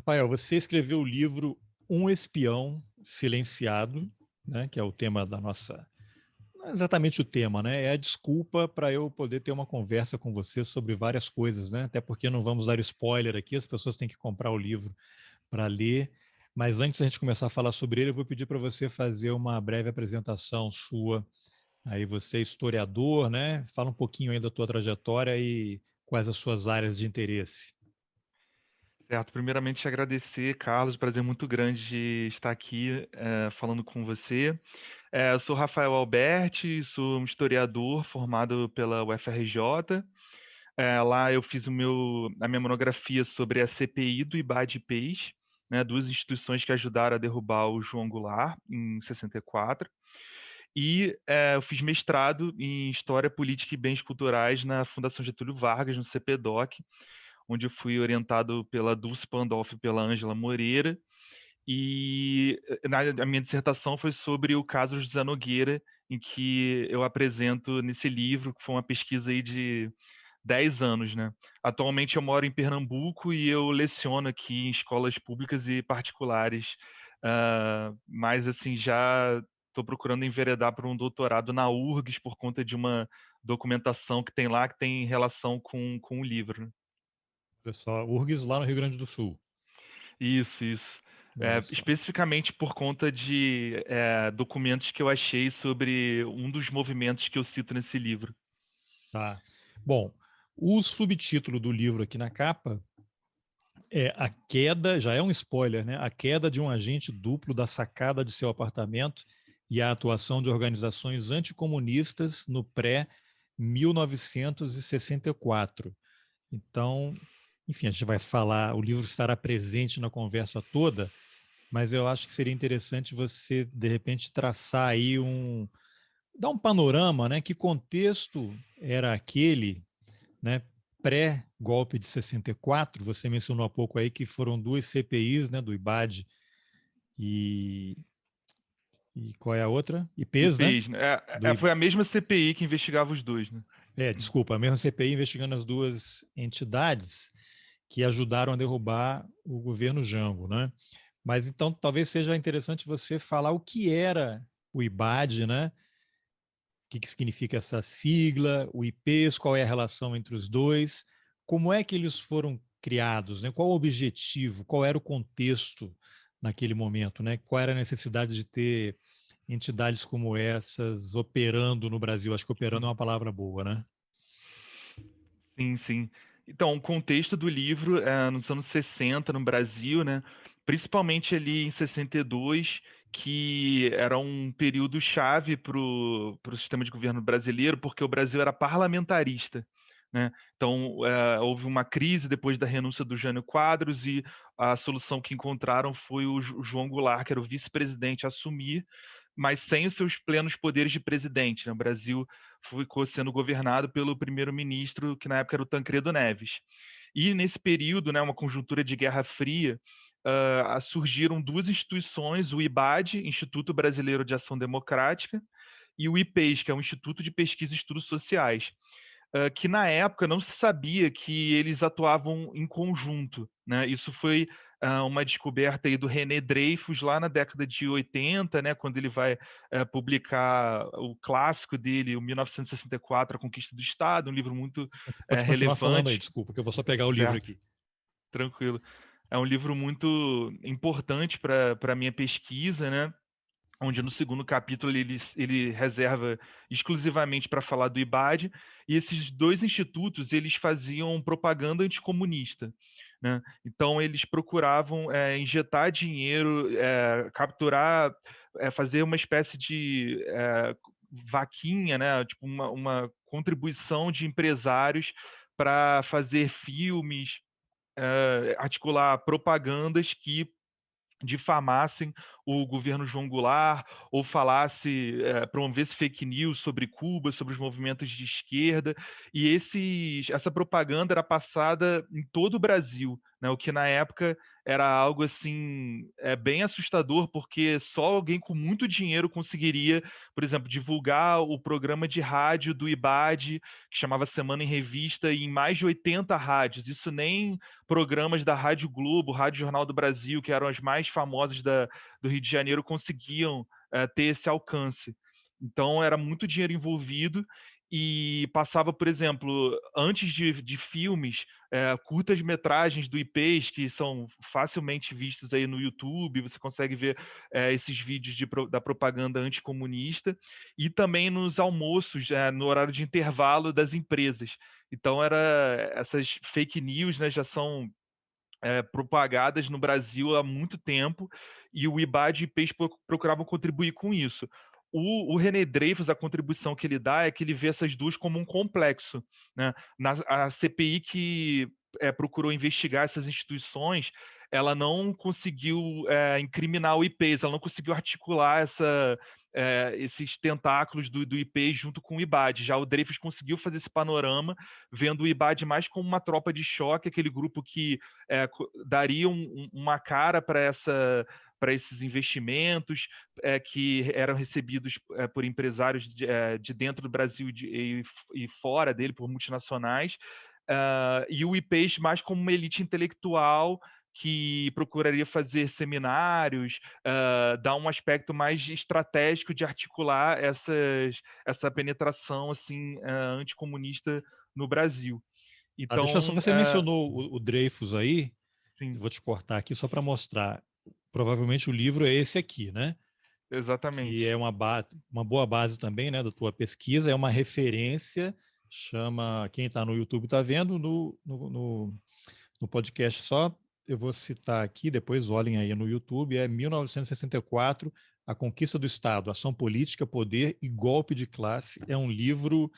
Rafael, você escreveu o livro Um Espião Silenciado, né, que é o tema da nossa. Não é exatamente o tema, né? É a desculpa para eu poder ter uma conversa com você sobre várias coisas, né? Até porque não vamos dar spoiler aqui, as pessoas têm que comprar o livro para ler. Mas antes da gente começar a falar sobre ele, eu vou pedir para você fazer uma breve apresentação sua. Aí você é historiador, né? Fala um pouquinho aí da tua trajetória e quais as suas áreas de interesse. Certo, primeiramente te agradecer, Carlos, prazer muito grande de estar aqui falando com você. Eu sou Rafael Alberti, sou um historiador formado pela UFRJ. Lá eu fiz a minha monografia sobre a CPI do IBAD-PES, né, duas instituições que ajudaram a derrubar o João Goulart em 64. Eu fiz mestrado em História, Política e Bens Culturais na Fundação Getúlio Vargas, no CPDOC, onde eu fui orientado pela Dulce Pandolfi e pela Ângela Moreira. A minha dissertação foi sobre o caso José Nogueira, em que eu apresento nesse livro, que foi uma pesquisa aí de 10 anos, né? Atualmente eu moro em Pernambuco e eu leciono aqui em escolas públicas e particulares, mas assim, já estou procurando enveredar para um doutorado na URGS por conta de uma documentação que tem lá que tem relação com o livro, né? Pessoal, URGS lá no Rio Grande do Sul. Isso. Olha só. Especificamente por conta de documentos que eu achei sobre um dos movimentos que eu cito nesse livro. Tá. Bom, o subtítulo do livro aqui na capa é A Queda, já é um spoiler, né? A queda de um agente duplo da sacada de seu apartamento e a atuação de organizações anticomunistas no pré-1964. Então, enfim, a gente vai falar, o livro estará presente na conversa toda, mas eu acho que seria interessante você, de repente, traçar aí dar um panorama, né? Que contexto era aquele, né? Pré-golpe de 64, você mencionou há pouco aí que foram duas CPIs, né? Do IBAD e, e qual é a outra? E IPs, né? PES, né? Do, Foi a mesma CPI que investigava os dois, né? desculpa, a mesma CPI investigando as duas entidades que ajudaram a derrubar o governo Jango, né? Mas então talvez seja interessante você falar o que era o IBAD, né? O que significa essa sigla, o IPs, qual é a relação entre os dois, como é que eles foram criados, né? Qual o objetivo, qual era o contexto naquele momento, né? Qual era a necessidade de ter entidades como essas operando no Brasil? Acho que operando é uma palavra boa, né? Sim. Então, o contexto do livro é nos anos 60 no Brasil, né? Principalmente ali em 62, que era um período chave para o sistema de governo brasileiro, porque o Brasil era parlamentarista, né? Então, houve uma crise depois da renúncia do Jânio Quadros e a solução que encontraram foi o João Goulart, que era o vice-presidente, assumir, mas sem os seus plenos poderes de presidente, né? O Brasil ficou sendo governado pelo primeiro-ministro, que na época era o Tancredo Neves. E nesse período, né, uma conjuntura de Guerra Fria, surgiram duas instituições, o IBAD, Instituto Brasileiro de Ação Democrática, e o IPES, que é o Instituto de Pesquisa e Estudos Sociais, que na época não se sabia que eles atuavam em conjunto, né? Isso foi uma descoberta aí do René Dreyfus lá na década de 80, né, quando ele vai publicar o clássico dele, o 1964, A Conquista do Estado, um livro muito Você pode continuar falando aí, relevante, desculpa, que eu vou só pegar o livro certo? aqui. Tranquilo. É um livro muito importante para a minha pesquisa, né? Onde no segundo capítulo ele reserva exclusivamente para falar do IBAD, e esses dois institutos eles faziam propaganda anticomunista, né? Então eles procuravam injetar dinheiro, capturar, fazer uma espécie de vaquinha, né? Tipo uma contribuição de empresários para fazer filmes, articular propagandas que difamassem o governo João Goulart, ou falasse, promovesse fake news sobre Cuba, sobre os movimentos de esquerda, e essa propaganda era passada em todo o Brasil, né, o que na época era algo assim, bem assustador, porque só alguém com muito dinheiro conseguiria, por exemplo, divulgar o programa de rádio do IBAD, que chamava Semana em Revista, em mais de 80 rádios. Isso nem programas da Rádio Globo, Rádio Jornal do Brasil, que eram as mais famosas do Rio de Janeiro, conseguiam ter esse alcance. Então era muito dinheiro envolvido e passava, por exemplo, antes de filmes, curtas-metragens do IPs, que são facilmente vistos aí no YouTube, você consegue ver esses vídeos da propaganda anticomunista, e também nos almoços, no horário de intervalo das empresas. Então, essas fake news, né, já são propagadas no Brasil há muito tempo, e o IBAD e IPs procuravam contribuir com isso. O René Dreyfus, a contribuição que ele dá é que ele vê essas duas como um complexo, né? A CPI que procurou investigar essas instituições, ela não conseguiu incriminar o IPs, ela não conseguiu articular esses tentáculos do IP junto com o IBAD. Já o Dreyfus conseguiu fazer esse panorama, vendo o IBAD mais como uma tropa de choque, aquele grupo que daria uma cara para esses investimentos que eram recebidos por empresários de dentro do Brasil e fora dele, por multinacionais, e o IPES mais como uma elite intelectual que procuraria fazer seminários, dar um aspecto mais estratégico de articular essa penetração assim, anticomunista no Brasil. Deixa eu só, Então, você mencionou o Dreyfus aí, eu sim, vou te cortar aqui só para mostrar. Provavelmente o livro é esse aqui, né? Que exatamente. é uma boa base também, né, da tua pesquisa, é uma referência, chama, quem está no YouTube está vendo, no podcast só, eu vou citar aqui, depois olhem aí no YouTube, é 1964, A Conquista do Estado, Ação Política, Poder e Golpe de Classe. É um livro,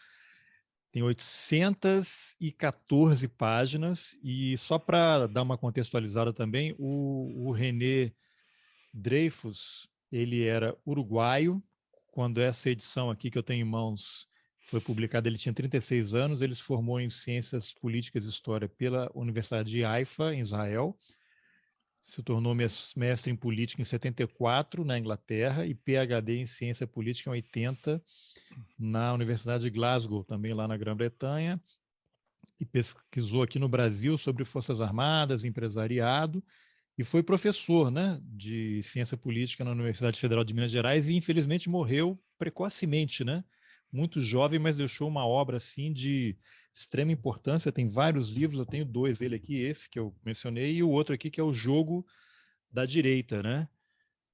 tem 814 páginas, e só para dar uma contextualizada também, o René Dreyfus, ele era uruguaio. Quando essa edição aqui que eu tenho em mãos foi publicada, ele tinha 36 anos. Ele se formou em Ciências Políticas e História pela Universidade de Haifa, em Israel. Se tornou mestre em Política em 74, na Inglaterra, e PhD em Ciência Política em 80, na Universidade de Glasgow, também lá na Grã-Bretanha. E pesquisou aqui no Brasil sobre Forças Armadas, empresariado, e foi professor, né, de ciência política na Universidade Federal de Minas Gerais e infelizmente morreu precocemente, né? Muito jovem, mas deixou uma obra assim de extrema importância. Tem vários livros, eu tenho dois, ele aqui, esse que eu mencionei, e o outro aqui que é O Jogo da Direita, né?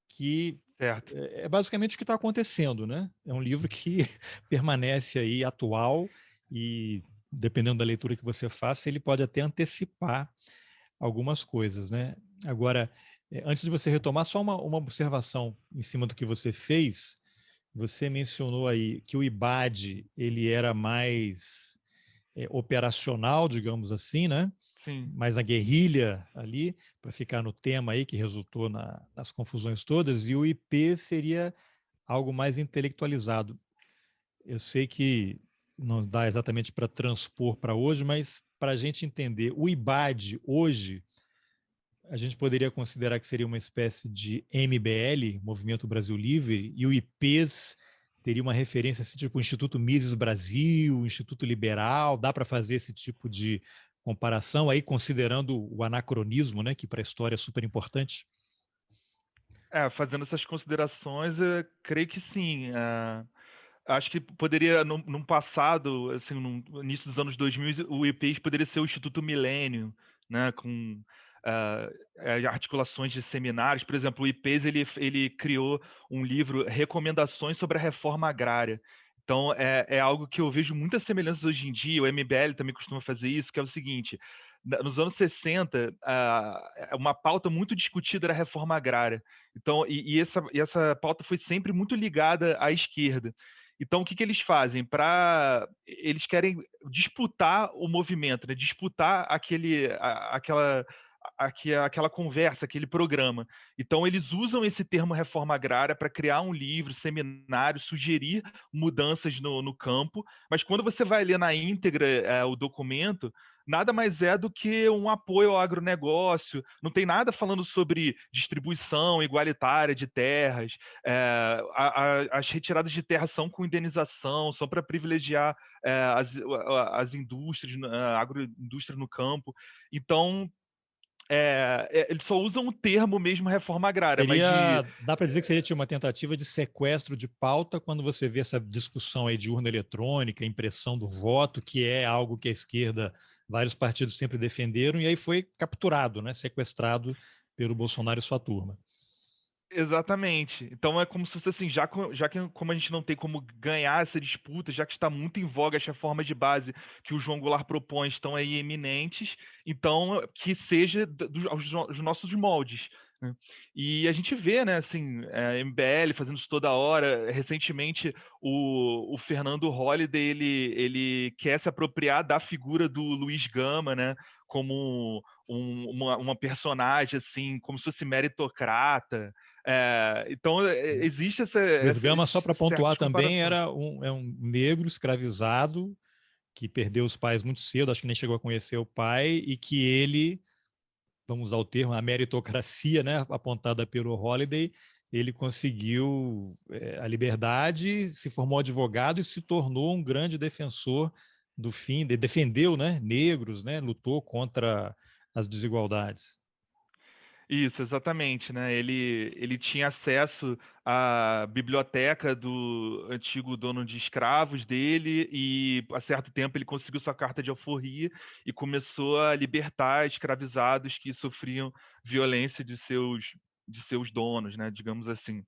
Que Certo. é basicamente o que está acontecendo, né? É um livro que permanece aí atual e, dependendo da leitura que você faça, ele pode até antecipar algumas coisas, né? Agora, antes de você retomar, só uma observação em cima do que você fez. Você mencionou aí que o IBAD ele era mais operacional, digamos assim, né? Sim. Mais a guerrilha ali, para ficar no tema aí que resultou nas confusões todas, e o IP seria algo mais intelectualizado. Eu sei que não dá exatamente para transpor para hoje, mas para a gente entender, o IBAD hoje a gente poderia considerar que seria uma espécie de MBL, Movimento Brasil Livre, e o IPs teria uma referência assim, tipo o Instituto Mises Brasil, Instituto Liberal, dá para fazer esse tipo de comparação aí, considerando o anacronismo, né, que para a história é super importante? Fazendo essas considerações, eu creio que sim. Acho que poderia, num passado, assim, no início dos anos 2000, o IPES poderia ser o Instituto Milênio, né, com articulações de seminários. Por exemplo, o IPES ele criou um livro, Recomendações sobre a Reforma Agrária. Então, é algo que eu vejo muitas semelhanças hoje em dia, o MBL também costuma fazer isso, que é o seguinte, nos anos 60, uma pauta muito discutida era a reforma agrária. Então, essa pauta foi sempre muito ligada à esquerda. Então, o que eles fazem? Eles querem disputar o movimento, né? Disputar aquela aquela conversa, aquele programa. Então, eles usam esse termo reforma agrária para criar um livro, seminário, sugerir mudanças no campo, mas quando você vai ler na íntegra o documento, nada mais é do que um apoio ao agronegócio, não tem nada falando sobre distribuição igualitária de terras, as retiradas de terra são com indenização, são para privilegiar as indústrias, a agroindústria no campo. Então, eles só usam o termo mesmo reforma agrária, mas Dá para dizer que seria tipo, uma tentativa de sequestro de pauta quando você vê essa discussão aí de urna eletrônica, impressão do voto, que é algo que a esquerda, vários partidos sempre defenderam, e aí foi capturado, né, sequestrado pelo Bolsonaro e sua turma. Exatamente. Então é como se fosse assim, já que como a gente não tem como ganhar essa disputa, já que está muito em voga as reformas de base que o João Goulart propõe estão aí eminentes, então que seja aos nossos moldes, né? E a gente vê, né, assim, MBL fazendo isso toda hora. Recentemente, o Fernando Holliday, ele quer se apropriar da figura do Luiz Gama, né, como uma personagem, assim, como se fosse meritocrata. Então, existe Luiz Gama, só para pontuar certas também, comparações. era um negro escravizado que perdeu os pais muito cedo, acho que nem chegou a conhecer o pai, e que ele, vamos usar o termo, a meritocracia, né, apontada pelo Holliday, ele conseguiu a liberdade, se formou advogado e se tornou um grande defensor do fim, defendeu, né, negros, né, lutou contra as desigualdades. Isso, exatamente, né? Ele tinha acesso à biblioteca do antigo dono de escravos dele e, a certo tempo, ele conseguiu sua carta de alforria e começou a libertar escravizados que sofriam violência de seus donos, né? Digamos assim.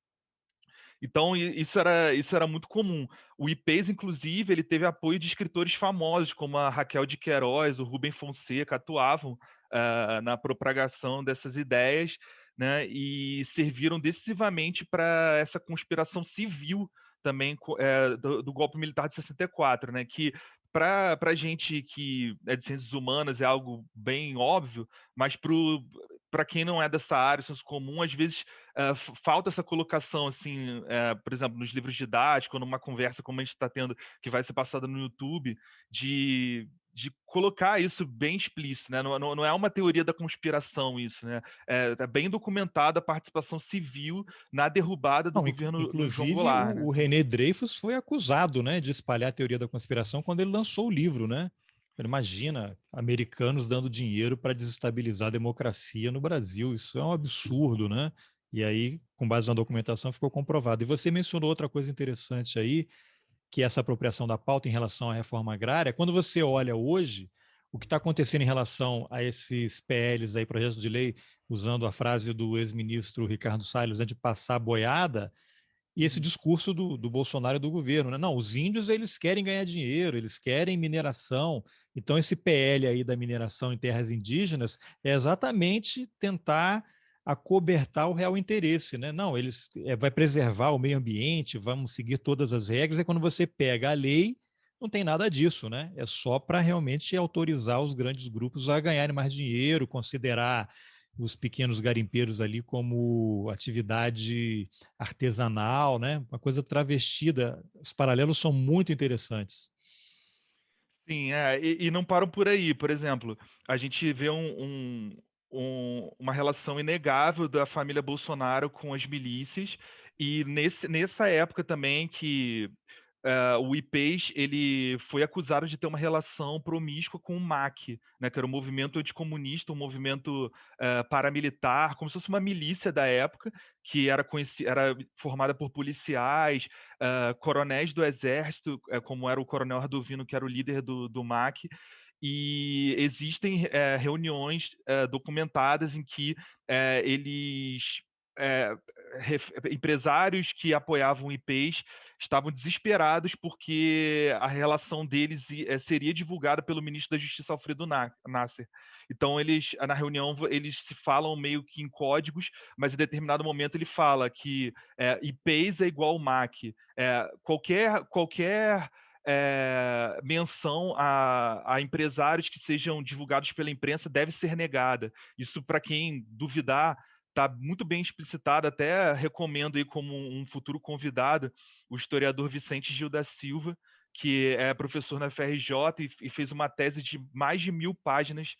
Então, isso era muito comum. O IPES, inclusive, ele teve apoio de escritores famosos, como a Raquel de Queiroz, o Rubem Fonseca, atuavam na propagação dessas ideias, né, e serviram decisivamente para essa conspiração civil também do golpe militar de 64, né, que para a gente que é de ciências humanas é algo bem óbvio, mas para quem não é dessa área, senso comum, às vezes falta essa colocação, assim, por exemplo, nos livros didáticos, ou numa conversa como a gente está tendo, que vai ser passada no YouTube, de colocar isso bem explícito, né? Não é uma teoria da conspiração isso, né? É bem documentada a participação civil na derrubada do Não, governo do João inclusive, Goulart, né? o René Dreyfus foi acusado, né, de espalhar a teoria da conspiração quando ele lançou o livro, né? Imagina, americanos dando dinheiro para desestabilizar a democracia no Brasil. Isso é um absurdo, né? E aí, com base na documentação, ficou comprovado. E você mencionou outra coisa interessante aí, que é essa apropriação da pauta em relação à reforma agrária. Quando você olha hoje, o que está acontecendo em relação a esses PLs aí, projetos de lei, usando a frase do ex-ministro Ricardo Salles, né, de passar boiada, e esse discurso do Bolsonaro e do governo, né? Não, os índios eles querem ganhar dinheiro, eles querem mineração. Então esse PL aí da mineração em terras indígenas é exatamente tentar acobertar o real interesse, né? Não, eles vai preservar o meio ambiente, vamos seguir todas as regras. E quando você pega a lei, não tem nada disso, né? É só para realmente autorizar os grandes grupos a ganharem mais dinheiro, considerar os pequenos garimpeiros ali como atividade artesanal, né? Uma coisa travestida. Os paralelos são muito interessantes. Sim, e não param por aí. Por exemplo, a gente vê uma relação inegável da família Bolsonaro com as milícias, e nessa época também que o IPES ele foi acusado de ter uma relação promíscua com o MAC, né, que era um movimento anticomunista, um movimento paramilitar, como se fosse uma milícia da época, que era formada por policiais, coronéis do exército, como era o coronel Ardovino, que era o líder do MAC, e existem reuniões documentadas em que eles é, empresários que apoiavam IPs estavam desesperados porque a relação deles seria divulgada pelo ministro da Justiça Alfredo Nasser. Então eles na reunião eles se falam meio que em códigos, mas em determinado momento ele fala que IPs é igual MAC. Qualquer menção a empresários que sejam divulgados pela imprensa deve ser negada. Isso, para quem duvidar, está muito bem explicitado, até recomendo aí como um futuro convidado, o historiador Vicente Gil da Silva, que é professor na FRJ e fez uma tese de mais de 1.000 páginas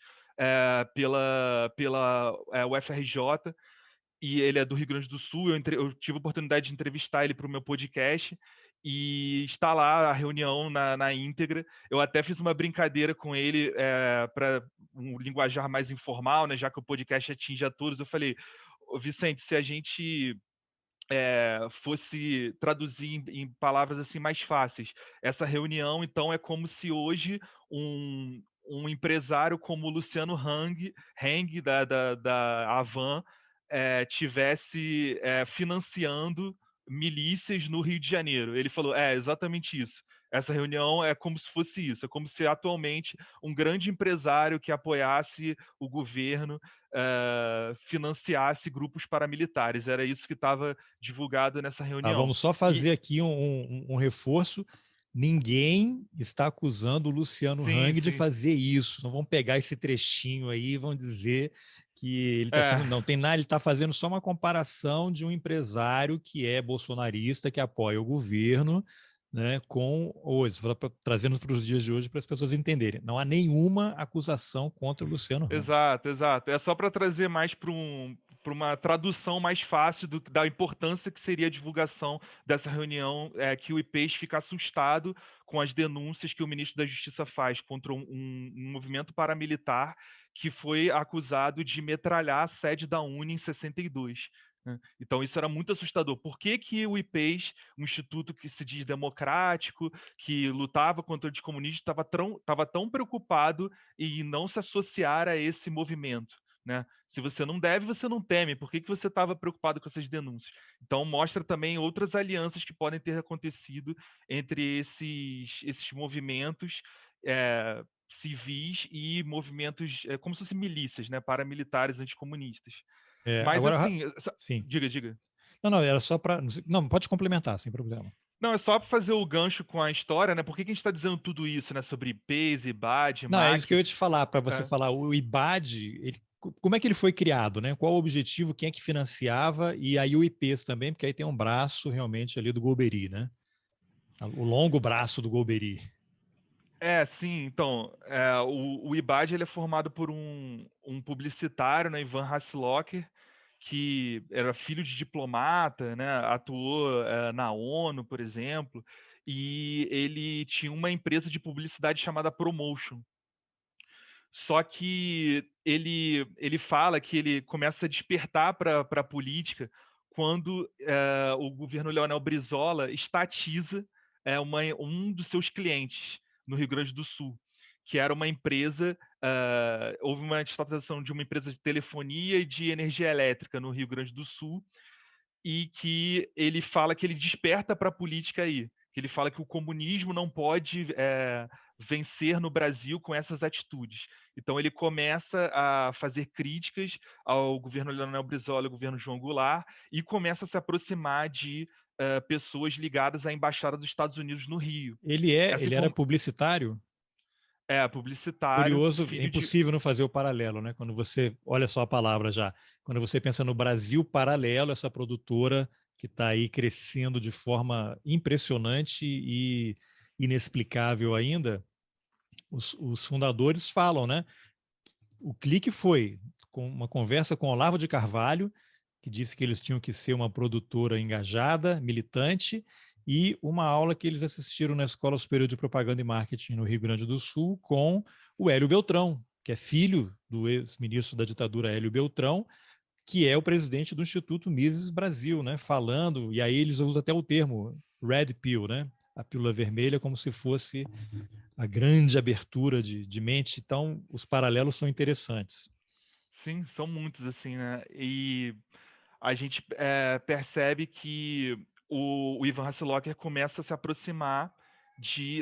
pela UFRJ, e ele é do Rio Grande do Sul. Eu tive a oportunidade de entrevistar ele para o meu podcast, e está lá a reunião na íntegra. Eu até fiz uma brincadeira com ele para um linguajar mais informal, né, já que o podcast atinge a todos. Eu falei: "Ô, Vicente, se a gente fosse traduzir em palavras assim mais fáceis, essa reunião, então, é como se hoje um empresário como o Luciano Hang da Avan tivesse financiando milícias no Rio de Janeiro." Ele falou: "É exatamente isso. Essa reunião é como se fosse isso. É como se atualmente um grande empresário que apoiasse o governo financiasse grupos paramilitares." Era isso que estava divulgado nessa Tá, reunião. vamos só E fazer aqui um reforço. Ninguém está acusando o Luciano sim, Hang de sim. fazer isso. Não vão pegar esse trechinho aí e vão dizer que ele está É, sendo. Não, tem nada, ele está fazendo só uma comparação de um empresário que é bolsonarista, que apoia o governo, né, com hoje, trazendo para os dias de hoje para as pessoas entenderem. Não há nenhuma acusação contra o Luciano Hang. exato, exato. É só para trazer mais para uma tradução mais fácil da importância que seria a divulgação dessa reunião, que o IPES fica assustado com as denúncias que o ministro da Justiça faz contra um movimento paramilitar que foi acusado de metralhar a sede da UNE em 62. Né? Então isso era muito assustador. Por que que o IPES, um instituto que se diz democrático, que lutava contra o anticomunismo, estava tão preocupado e não se associar a esse movimento, né? Se você não deve, você não teme. Por que que você estava preocupado com essas denúncias? Então mostra também outras alianças que podem ter acontecido entre esses movimentos civis e movimentos como se fossem milícias, né? Paramilitares anticomunistas. Mas Agora, assim, sim. diga, diga. Não, não, era só para. Não, pode complementar, sem problema. Não, é só para fazer o gancho com a história, né? Por que que a gente está dizendo tudo isso, né? Sobre IPES, IBAD, Não, é isso que eu MAC. ia te falar, para você É. falar. O IBAD, como é que ele foi criado, né? Qual o objetivo, quem é que financiava, e aí o IPES também, porque aí tem um braço realmente ali do Golbery, né? O longo braço do Golbery. Sim, então, o IBAD ele é formado por um publicitário, né, Ivan Hasslocker, que era filho de diplomata, né, atuou na ONU, por exemplo, e ele tinha uma empresa de publicidade chamada Promotion. Só que ele fala que ele começa a despertar para a política quando o governo Leonel Brizola estatiza um dos seus clientes no Rio Grande do Sul, que era uma empresa. Houve uma estatização de uma empresa de telefonia e de energia elétrica no Rio Grande do Sul, e que ele fala que ele desperta para a política aí, que ele fala que o comunismo não pode vencer no Brasil com essas atitudes. Então ele começa a fazer críticas ao governo Leonel Brizola, ao governo João Goulart, e começa a se aproximar de pessoas ligadas à Embaixada dos Estados Unidos no Rio. Essa Ele era publicitário? publicitário, Curioso, é filho de. impossível não fazer o paralelo, né? Quando você, olha só a palavra já, quando você pensa no Brasil Paralelo, essa produtora que está aí crescendo de forma impressionante e inexplicável ainda, os fundadores falam, né? O clique foi com uma conversa com Olavo de Carvalho, que disse que eles tinham que ser uma produtora engajada, militante, e uma aula que eles assistiram na Escola Superior de Propaganda e Marketing no Rio Grande do Sul com o Hélio Beltrão, que é filho do ex-ministro da ditadura Hélio Beltrão, que é o presidente do Instituto Mises Brasil, né? Falando, e aí eles usam até o termo Red Pill, né? A pílula vermelha, como se fosse a grande abertura de mente. Então, os paralelos são interessantes. Sim, são muitos, assim, né? E a gente percebe que o Ivan Hasslocker começa a se aproximar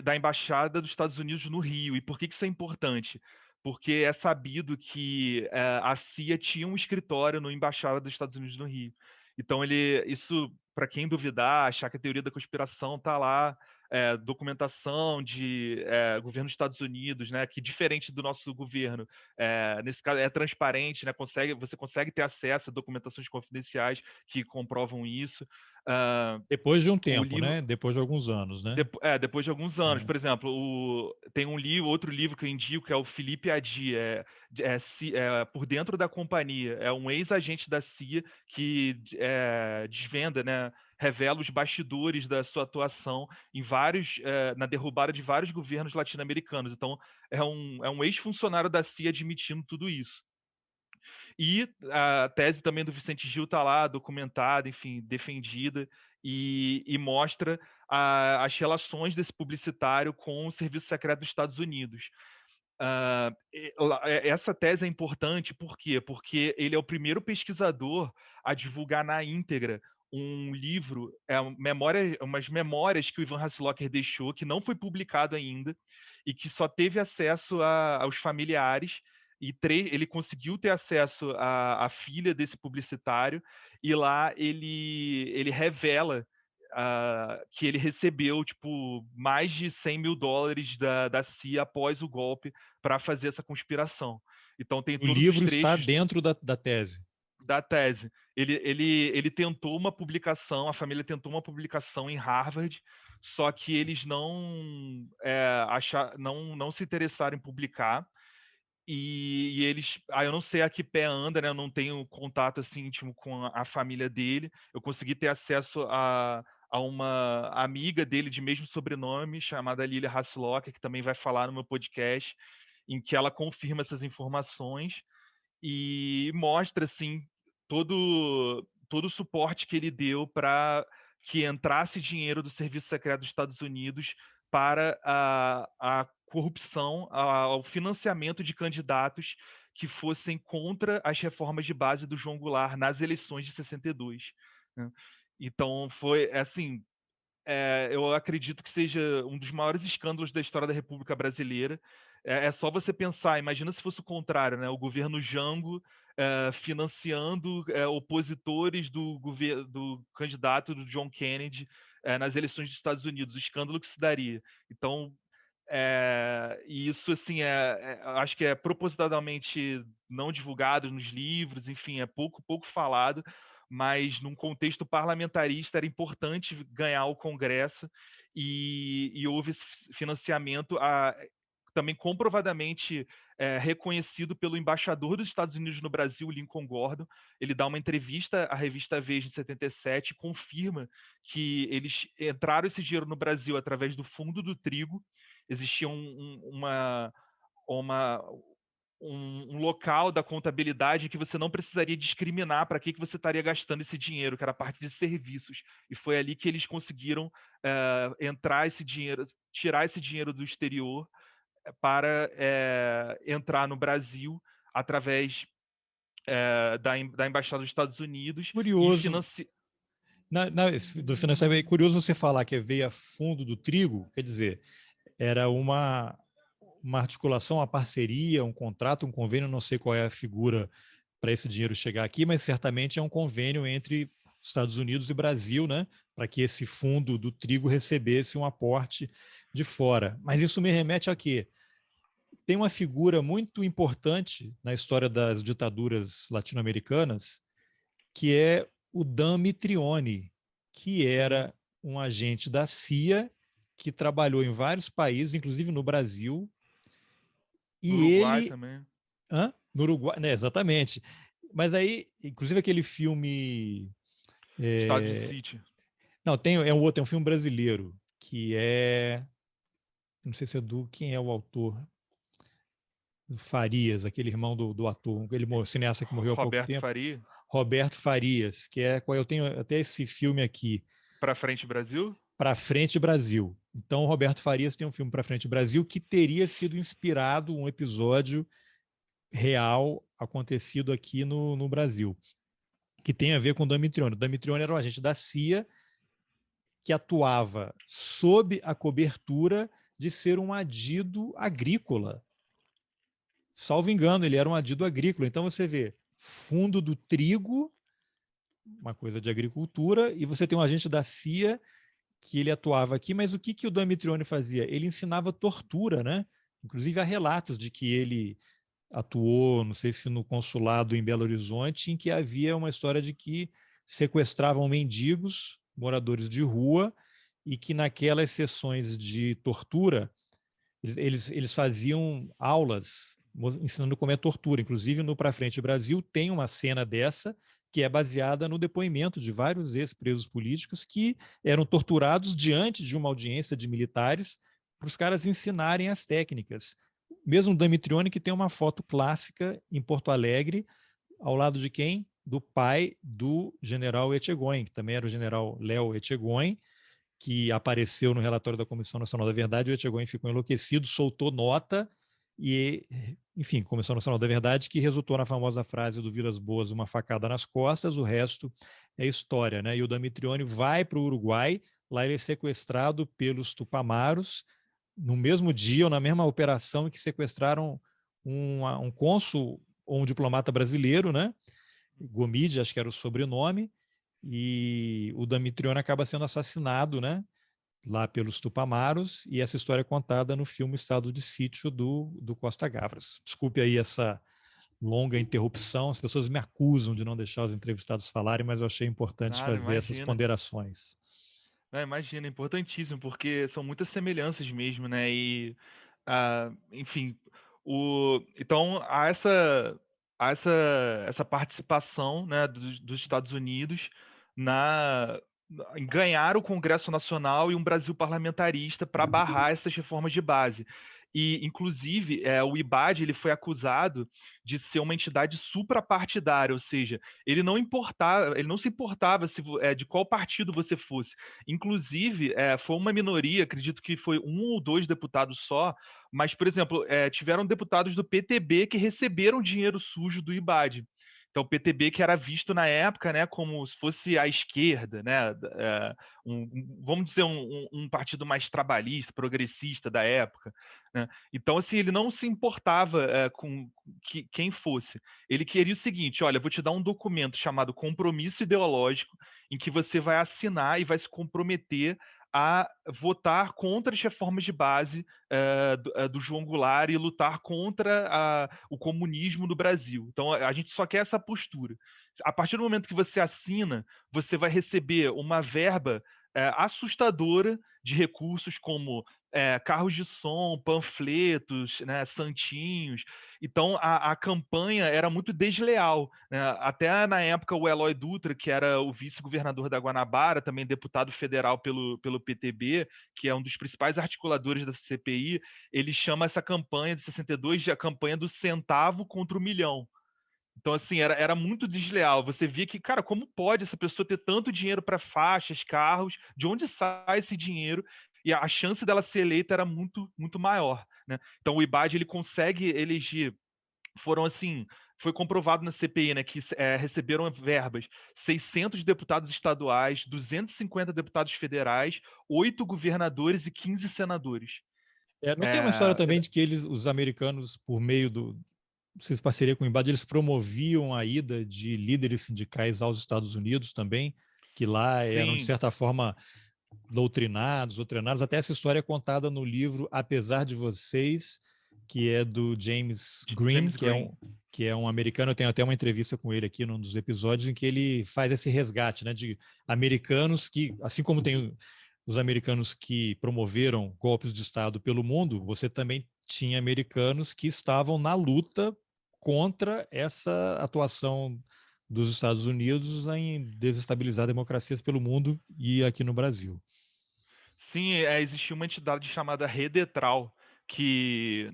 da Embaixada dos Estados Unidos no Rio. E por que isso é importante? Porque é sabido que a CIA tinha um escritório na Embaixada dos Estados Unidos no Rio. Então, isso, para quem duvidar, achar que a teoria da conspiração está lá documentação de governo dos Estados Unidos, né, que diferente do nosso governo, nesse caso é transparente, né, você consegue ter acesso a documentações confidenciais que comprovam isso. Depois de um O tempo, livro né? Depois de alguns anos, né? depois de alguns anos. É. Por exemplo, tem outro livro que eu indico, que é o Felipe Adi, Por Dentro da Companhia. É um ex-agente da CIA que desvenda, né, revela os bastidores da sua atuação na derrubada de vários governos latino-americanos. Então, é um ex-funcionário da CIA admitindo tudo isso. E a tese também do Vicente Gil está lá, documentada, enfim, defendida, e mostra as relações desse publicitário com o Serviço Secreto dos Estados Unidos. Essa tese é importante, por quê? Porque ele é o primeiro pesquisador a divulgar na íntegra um livro, umas memórias que o Ivan Hasslocker deixou, que não foi publicado ainda, e que só teve acesso aos familiares, e ele conseguiu ter acesso à filha desse publicitário, e lá ele revela que ele recebeu tipo mais de US$ 100.000 da CIA após o golpe para fazer essa conspiração. Então tem O todos os livro está trechos dentro da tese. da tese. Ele tentou uma publicação, a família tentou uma publicação em Harvard, só que eles não se interessaram em publicar. E eles, eu não sei a que pé anda, né? Eu não tenho contato assim íntimo com a família dele. Eu consegui ter acesso a uma amiga dele de mesmo sobrenome, chamada Lilia Hasslocker, que também vai falar no meu podcast, em que ela confirma essas informações e mostra assim todo o suporte que ele deu para que entrasse dinheiro do Serviço Secreto dos Estados Unidos para a corrupção, ao financiamento de candidatos que fossem contra as reformas de base do João Goulart nas eleições de 62, né? Então foi assim, eu acredito que seja um dos maiores escândalos da história da República Brasileira. É só você pensar, imagina se fosse o contrário, né? O governo Jango financiando opositores do candidato do John Kennedy nas eleições dos Estados Unidos, o escândalo que se daria. Então, e isso assim acho que é propositadamente não divulgado nos livros, enfim, é pouco falado, mas num contexto parlamentarista era importante ganhar o Congresso e houve esse financiamento também comprovadamente reconhecido pelo embaixador dos Estados Unidos no Brasil, Lincoln Gordon. Ele dá uma entrevista à revista Veja em 77 e confirma que eles entraram esse dinheiro no Brasil através do Fundo do Trigo. Existia um local da contabilidade que você não precisaria discriminar para que você estaria gastando esse dinheiro, que era a parte de serviços. E foi ali que eles conseguiram entrar esse dinheiro, tirar esse dinheiro do exterior para entrar no Brasil através da Embaixada dos Estados Unidos e Curioso. financiar. Do financiamento, é curioso você falar que veio a fundo do trigo, quer dizer, era uma articulação, uma parceria, um contrato, um convênio, não sei qual é a figura para esse dinheiro chegar aqui, mas certamente é um convênio entre Estados Unidos e Brasil, né, para que esse fundo do trigo recebesse um aporte de fora. Mas isso me remete a quê? Tem uma figura muito importante na história das ditaduras latino-americanas, que é o Dan Mitrione, que era um agente da CIA que trabalhou em vários países, inclusive no Brasil, No e Uruguai ele... também. No Uruguai, né, exatamente. Mas aí, inclusive aquele filme... Estado de Sítio. Não, tem um filme brasileiro, que é... Não sei se é do... Quem é o autor? Farias, aquele irmão do ator, aquele cineasta que morreu há pouco Roberto tempo. Faria. Roberto Farias, que é qual eu tenho até esse filme aqui. Para Frente Brasil? Para Frente Brasil. Então, o Roberto Farias tem um filme Para Frente Brasil que teria sido inspirado um episódio real acontecido aqui no Brasil, que tem a ver com o Damitrione. O Damitrione era um agente da CIA que atuava sob a cobertura de ser um adido agrícola. Salvo engano, ele era um adido agrícola. Então você vê fundo do trigo, uma coisa de agricultura, e você tem um agente da CIA que ele atuava aqui, mas o que o Damitrione fazia? Ele ensinava tortura, né? Inclusive há relatos de que ele atuou, não sei se no consulado em Belo Horizonte, em que havia uma história de que sequestravam mendigos, moradores de rua, e que naquelas sessões de tortura eles faziam aulas ensinando como é tortura. Inclusive, no Pra Frente Brasil tem uma cena dessa que é baseada no depoimento de vários ex-presos políticos que eram torturados diante de uma audiência de militares para os caras ensinarem as técnicas. Mesmo Damitrione, que tem uma foto clássica em Porto Alegre, ao lado de quem? Do pai do general Etchegóin, que também era o general Léo Etchegóin, que apareceu no relatório da Comissão Nacional da Verdade. O Etchegóin ficou enlouquecido, soltou nota e, enfim, Comissão Nacional da Verdade, que resultou na famosa frase do Vilas Boas, uma facada nas costas, o resto é história, né? E o Damitrione vai para o Uruguai, lá ele é sequestrado pelos Tupamaros, no mesmo dia ou na mesma operação em que sequestraram um cônsul ou um diplomata brasileiro, né? Gomide, acho que era o sobrenome, e o Damitrione acaba sendo assassinado, né? Lá pelos Tupamaros, e essa história é contada no filme Estado de Sítio do Costa Gavras. Desculpe aí essa longa interrupção, as pessoas me acusam de não deixar os entrevistados falarem, mas eu achei importante Nada, fazer essas imagina. ponderações. Imagina, é importantíssimo, porque são muitas semelhanças mesmo, né? E, enfim, então há essa participação, né, dos Estados Unidos em ganhar o Congresso Nacional e um Brasil parlamentarista para barrar essas reformas de base. E, inclusive, o IBAD ele foi acusado de ser uma entidade suprapartidária, ou seja, ele não se importava de qual partido você fosse. Inclusive, foi uma minoria, acredito que foi 1 ou 2 deputados só, mas, por exemplo, tiveram deputados do PTB que receberam dinheiro sujo do IBAD. Então, o PTB que era visto na época, né, como se fosse a esquerda, né, vamos dizer, um partido mais trabalhista, progressista da época, né? Então, assim, ele não se importava com quem fosse. Ele queria o seguinte: olha, vou te dar um documento chamado compromisso ideológico, em que você vai assinar e vai se comprometer a votar contra as reformas de base do João Goulart e lutar contra o comunismo no Brasil. Então, a gente só quer essa postura. A partir do momento que você assina, você vai receber uma verba assustadora de recursos como carros de som, panfletos, né, santinhos. Então, a campanha era muito desleal, né? Até na época, o Eloy Dutra, que era o vice-governador da Guanabara, também deputado federal pelo PTB, que é um dos principais articuladores da CPI, ele chama essa campanha de 62 de a campanha do centavo contra o milhão. Então, assim, era muito desleal. Você via que, cara, como pode essa pessoa ter tanto dinheiro para faixas, carros? De onde sai esse dinheiro? E a chance dela ser eleita era muito, muito maior, né? Então, o IBAD, ele consegue eleger. Foram, assim, foi comprovado na CPI, né, que receberam verbas 600 deputados estaduais, 250 deputados federais, 8 governadores e 15 senadores. Não tem uma história É, também de que os americanos, por meio vocês parceria com o IBAD, eles promoviam a ida de líderes sindicais aos Estados Unidos também, que lá eram, de sim, certa forma, doutrinados ou treinados. Até essa história é contada no livro Apesar de Vocês, que é do James Green, James Green. que é um americano. Eu tenho até uma entrevista com ele aqui num dos episódios em que ele faz esse resgate, né, de americanos que, assim como tem os americanos que promoveram golpes de Estado pelo mundo, você também tinha americanos que estavam na luta contra essa atuação dos Estados Unidos em desestabilizar democracias pelo mundo e aqui no Brasil. Sim, existia uma entidade chamada Redetral, que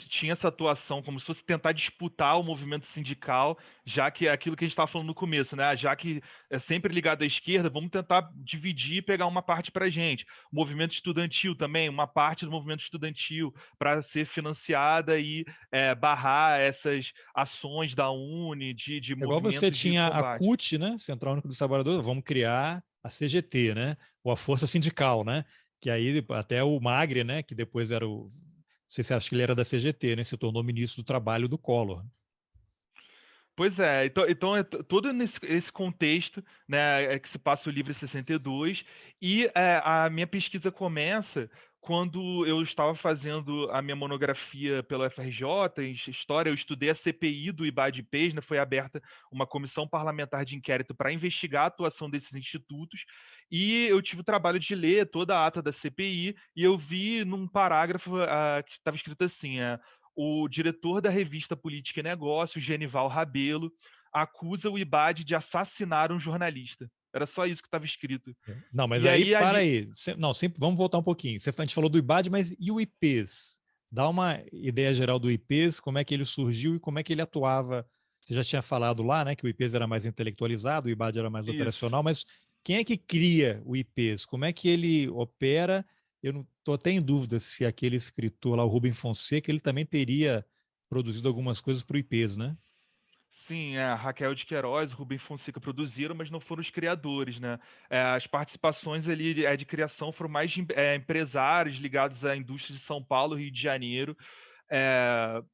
tinha essa atuação como se fosse tentar disputar o movimento sindical, já que é aquilo que a gente estava falando no começo, né? Já que é sempre ligado à esquerda, vamos tentar dividir e pegar uma parte para a gente. O movimento estudantil também, uma parte do movimento estudantil para ser financiada e barrar essas ações da UNE, de É igual você movimentos de tinha a combate. CUT, né? Central Única dos Trabalhadores, vamos criar a CGT, né? Ou a Força Sindical, né? Que aí até o Magre, né? Que depois era o. Não sei se acha que ele era da CGT, né? Se tornou ministro do Trabalho do Collor. Pois é, então todo esse contexto, né, é que se passa o livro em 62, a minha pesquisa começa quando eu estava fazendo a minha monografia pela UFRJ em História. Eu estudei a CPI do IBAD-PES, né, foi aberta uma comissão parlamentar de inquérito para investigar a atuação desses institutos, e eu tive o trabalho de ler toda a ata da CPI, e eu vi num parágrafo que estava escrito assim, o diretor da revista Política e Negócios, Genival Rabelo, acusa o IBAD de assassinar um jornalista. Era só isso que estava escrito. Não, mas E aí, aí para ali. aí. Não, sempre, vamos voltar um pouquinho. A gente falou do IBAD, mas e o IPES? Dá uma ideia geral do IPES, como é que ele surgiu e como é que ele atuava. Você já tinha falado lá, né, que o IPES era mais intelectualizado, o IBAD era mais Isso. operacional, mas quem é que cria o IPES? Como é que ele opera? Eu não estou até em dúvida se aquele escritor lá, o Rubem Fonseca, ele também teria produzido algumas coisas para o IPES, né? Sim, a Raquel de Queiroz, o Rubem Fonseca produziram, mas não foram os criadores, né? As participações ali de criação foram mais de empresários ligados à indústria de São Paulo, Rio de Janeiro.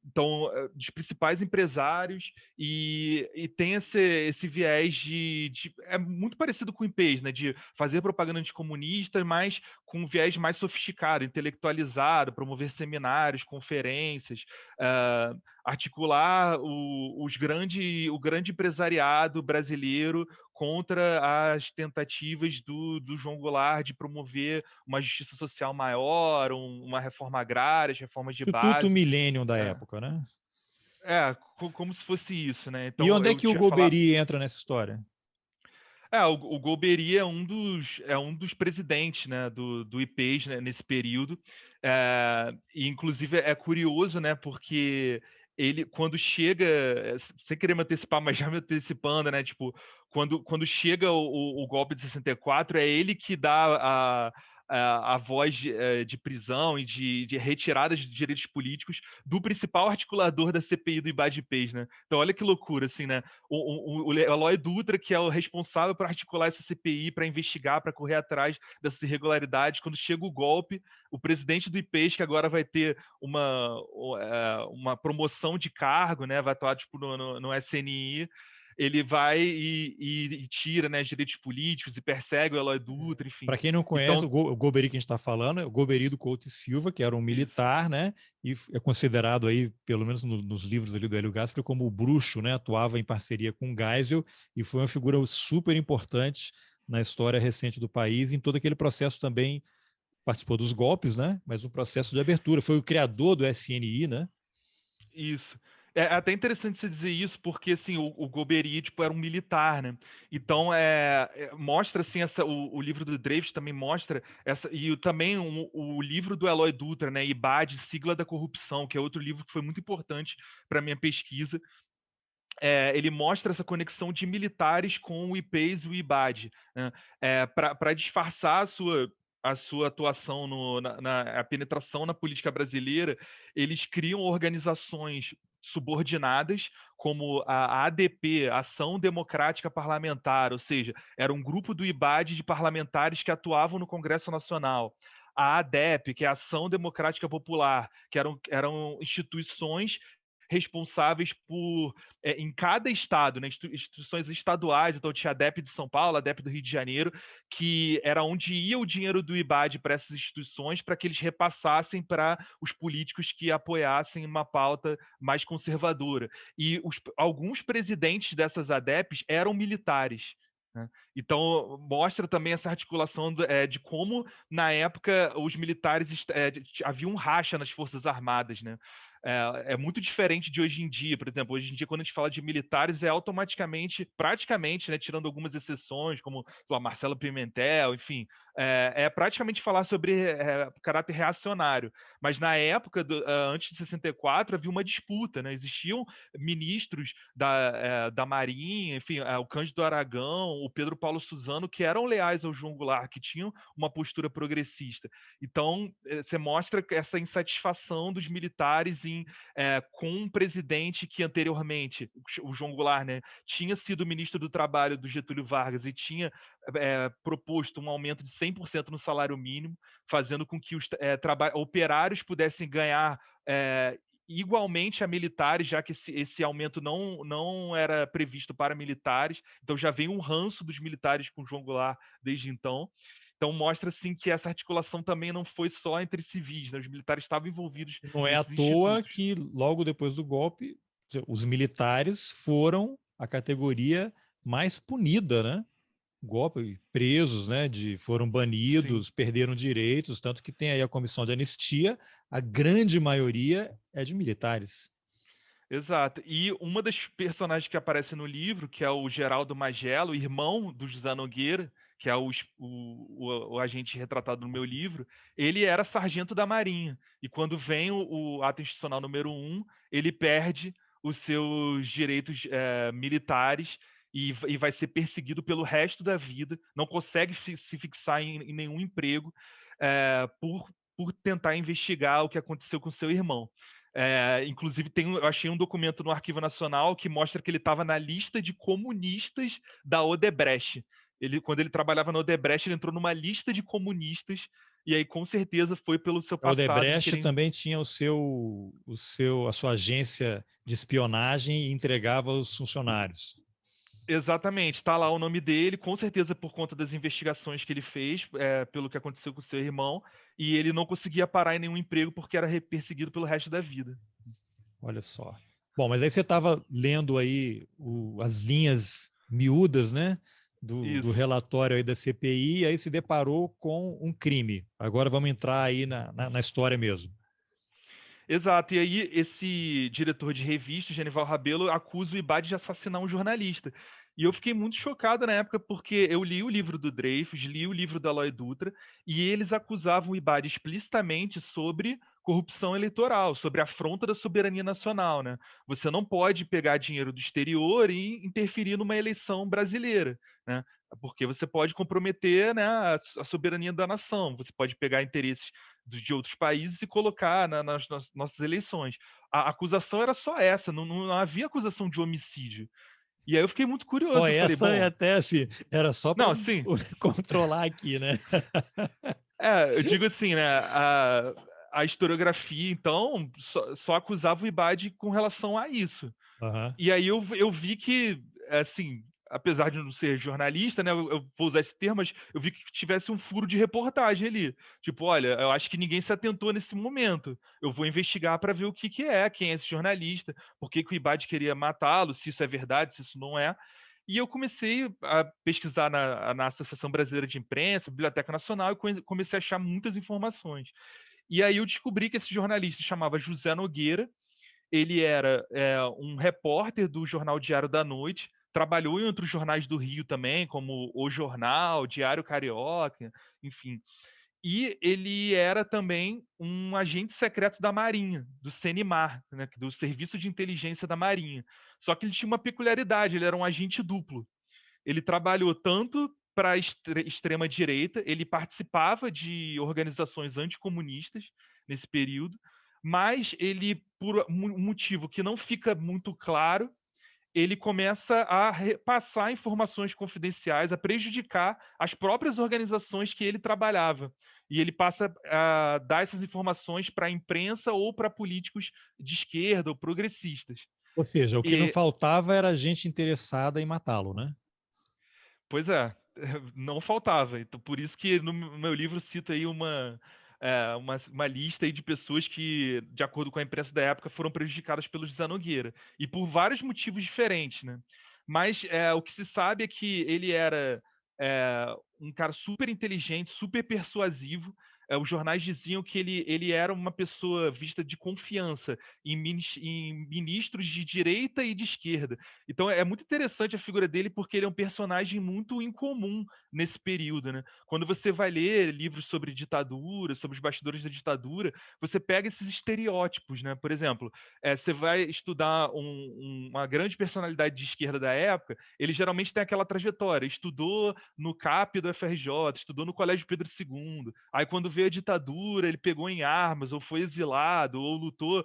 Então, dos principais empresários, e tem esse viés é muito parecido com o IPES, né? De fazer propaganda anticomunista, mas com um viés mais sofisticado, intelectualizado, promover seminários, conferências, eh, articular o grande empresariado brasileiro contra as tentativas do João Goulart de promover uma justiça social maior, uma reforma agrária, as reformas de Instituto base. Millennium da É, época, né? como se fosse isso, né? E Então onde é eu que o tinha falado. Golbery entra nessa história? O Golbery é um dos presidentes, né, do IPES, né, nesse período. E inclusive é curioso, né, porque ele, quando chega, sem querer me antecipar, mas já me antecipando, né, tipo, quando chega o golpe de 64, é ele que dá a voz de prisão e de retirada de direitos políticos do principal articulador da CPI do IBAD-PES, né? Então olha que loucura, assim, né? O Eloy Dutra, que é o responsável por articular essa CPI, para investigar, para correr atrás dessas irregularidades, quando chega o golpe, o presidente do IPES, que agora vai ter uma promoção de cargo, né, vai atuar tipo, no SNI, ele vai e tira, né, direitos políticos e persegue o Eloy Dutra, enfim. Para quem não conhece, Então, o Golbery que a gente está falando é o Golbery do Couto e Silva, que era um isso. militar, né? E é considerado aí, pelo menos nos livros ali do Hélio Gaspari, como o bruxo, né? Atuava em parceria com o Geisel e foi uma figura super importante na história recente do país, em todo aquele processo também participou dos golpes, né? Mas o processo de abertura. Foi o criador do SNI, né? Isso. É até interessante você dizer isso, porque assim, o Golbery, tipo, era um militar, né? Então, mostra assim, o livro do Dreyfus também mostra essa, e também o livro do Eloy Dutra, né? IBAD, Sigla da Corrupção, que é outro livro que foi muito importante para minha pesquisa. Ele mostra essa conexão de militares com o IPES e o IBAD, né? Para disfarçar a sua atuação a penetração na política brasileira, eles criam organizações subordinadas, como a ADP, Ação Democrática Parlamentar, ou seja, era um grupo do IBAD de parlamentares que atuavam no Congresso Nacional. A ADEP, que é a Ação Democrática Popular, que eram instituições responsáveis por, em cada estado, né, instituições estaduais, então tinha a ADEP de São Paulo, a ADEP do Rio de Janeiro, que era onde ia o dinheiro do IBAD para essas instituições, para que eles repassassem para os políticos que apoiassem uma pauta mais conservadora. E alguns presidentes dessas ADEPs eram militares, né? Então, mostra também essa articulação de como, na época, os militares havia um racha nas Forças Armadas, né? É muito diferente de hoje em dia. Por exemplo, hoje em dia, quando a gente fala de militares, é automaticamente, praticamente, né, tirando algumas exceções, como sei lá, Marcelo Pimentel, enfim, é praticamente falar sobre caráter reacionário. Mas na época, antes de 64, havia uma disputa, né? Existiam ministros da Marinha, enfim, o Cândido Aragão, o Pedro Paulo Suzano, que eram leais ao João Goulart, que tinham uma postura progressista. Então, você mostra essa insatisfação dos militares com um presidente que anteriormente, o João Goulart, né, tinha sido ministro do Trabalho do Getúlio Vargas e tinha proposto um aumento de 100% no salário mínimo, fazendo com que os operários pudessem ganhar igualmente a militares, já que esse aumento não era previsto para militares, então já vem um ranço dos militares com João Goulart desde então. Então mostra assim que essa articulação também não foi só entre civis, né? Os militares estavam envolvidos Não é à nesses toa institutos. que logo depois do golpe, os militares foram a categoria mais punida, né? Golpe, presos, né? Foram Sim. banidos, perderam direitos, tanto que tem aí a comissão de anistia, a grande maioria é de militares. Exato. E uma das personagens que aparece no livro, que é o Geraldo Magelo, irmão do José Nogueira, que é o agente retratado no meu livro, ele era sargento da Marinha. E quando vem o ato institucional número 1, ele perde os seus direitos militares e vai ser perseguido pelo resto da vida, não consegue se fixar em nenhum emprego por tentar investigar o que aconteceu com seu irmão. Inclusive, eu achei um documento no Arquivo Nacional que mostra que ele estava na lista de comunistas da Odebrecht. Quando ele trabalhava na Odebrecht, ele entrou numa lista de comunistas, e aí com certeza foi pelo seu A passado em Odebrecht querer. também tinha a sua agência de espionagem e entregava os funcionários. Exatamente, está lá o nome dele, com certeza por conta das investigações que ele fez, pelo que aconteceu com seu irmão, e ele não conseguia parar em nenhum emprego porque era perseguido pelo resto da vida. Olha só. Bom, mas aí você estava lendo aí as linhas miúdas, né, do Isso. relatório aí da CPI, e aí se deparou com um crime. Agora vamos entrar aí na história mesmo. Exato, e aí esse diretor de revista, Genival Rabelo, acusa o Ibade de assassinar um jornalista. E eu fiquei muito chocado na época porque eu li o livro do Dreyfus, li o livro da Aloy Dutra, e eles acusavam o Ibade explicitamente sobre corrupção eleitoral, sobre afronta da soberania nacional, né? Você não pode pegar dinheiro do exterior e interferir numa eleição brasileira, né? Porque você pode comprometer, né, a soberania da nação, você pode pegar interesses de outros países e colocar nas nossas eleições. A acusação era só essa, não havia acusação de homicídio. E aí eu fiquei muito Ó, curioso, eu falei, essa é bom, até assim, era só para não, sim, controlar aqui, né? eu digo assim, né, a historiografia, então, só acusava o Ibade com relação a isso. Uhum. E aí eu vi que, assim, apesar de não ser jornalista, né, eu vou usar esse termo, mas eu vi que tivesse um furo de reportagem ali. Tipo, olha, eu acho que ninguém se atentou nesse momento. Eu vou investigar para ver o que é, quem é esse jornalista, por que que o Ibad queria matá-lo, se isso é verdade, se isso não é. E eu comecei a pesquisar na Associação Brasileira de Imprensa, Biblioteca Nacional, e comecei a achar muitas informações. E aí eu descobri que esse jornalista se chamava José Nogueira, ele era um repórter do jornal Diário da Noite, trabalhou em outros jornais do Rio também, como O Jornal, Diário Carioca, enfim. E ele era também um agente secreto da Marinha, do CNMAR, né, do Serviço de Inteligência da Marinha. Só que ele tinha uma peculiaridade, ele era um agente duplo. Ele trabalhou tanto para a extrema-direita, ele participava de organizações anticomunistas nesse período, mas ele, por um motivo que não fica muito claro, ele começa a passar informações confidenciais, a prejudicar as próprias organizações que ele trabalhava. E ele passa a dar essas informações para a imprensa ou para políticos de esquerda ou progressistas. Ou seja, o que não E, faltava era gente interessada em matá-lo, né? Pois é, não faltava. Então, por isso que no meu livro cito aí uma lista aí de pessoas que, de acordo com a imprensa da época, foram prejudicadas pelo José Nogueira. E por vários motivos diferentes, né? Mas o que se sabe é que ele era um cara super inteligente, super persuasivo. Os jornais diziam que ele era uma pessoa vista de confiança em ministros de direita e de esquerda. Então é muito interessante a figura dele porque ele é um personagem muito incomum nesse período, né? Quando você vai ler livros sobre ditadura, sobre os bastidores da ditadura, você pega esses estereótipos, né? Por exemplo, você vai estudar uma grande personalidade de esquerda da época, ele geralmente tem aquela trajetória, estudou no CAP do FRJ, estudou no Colégio Pedro II, aí quando promover a ditadura, ele pegou em armas, ou foi exilado, ou lutou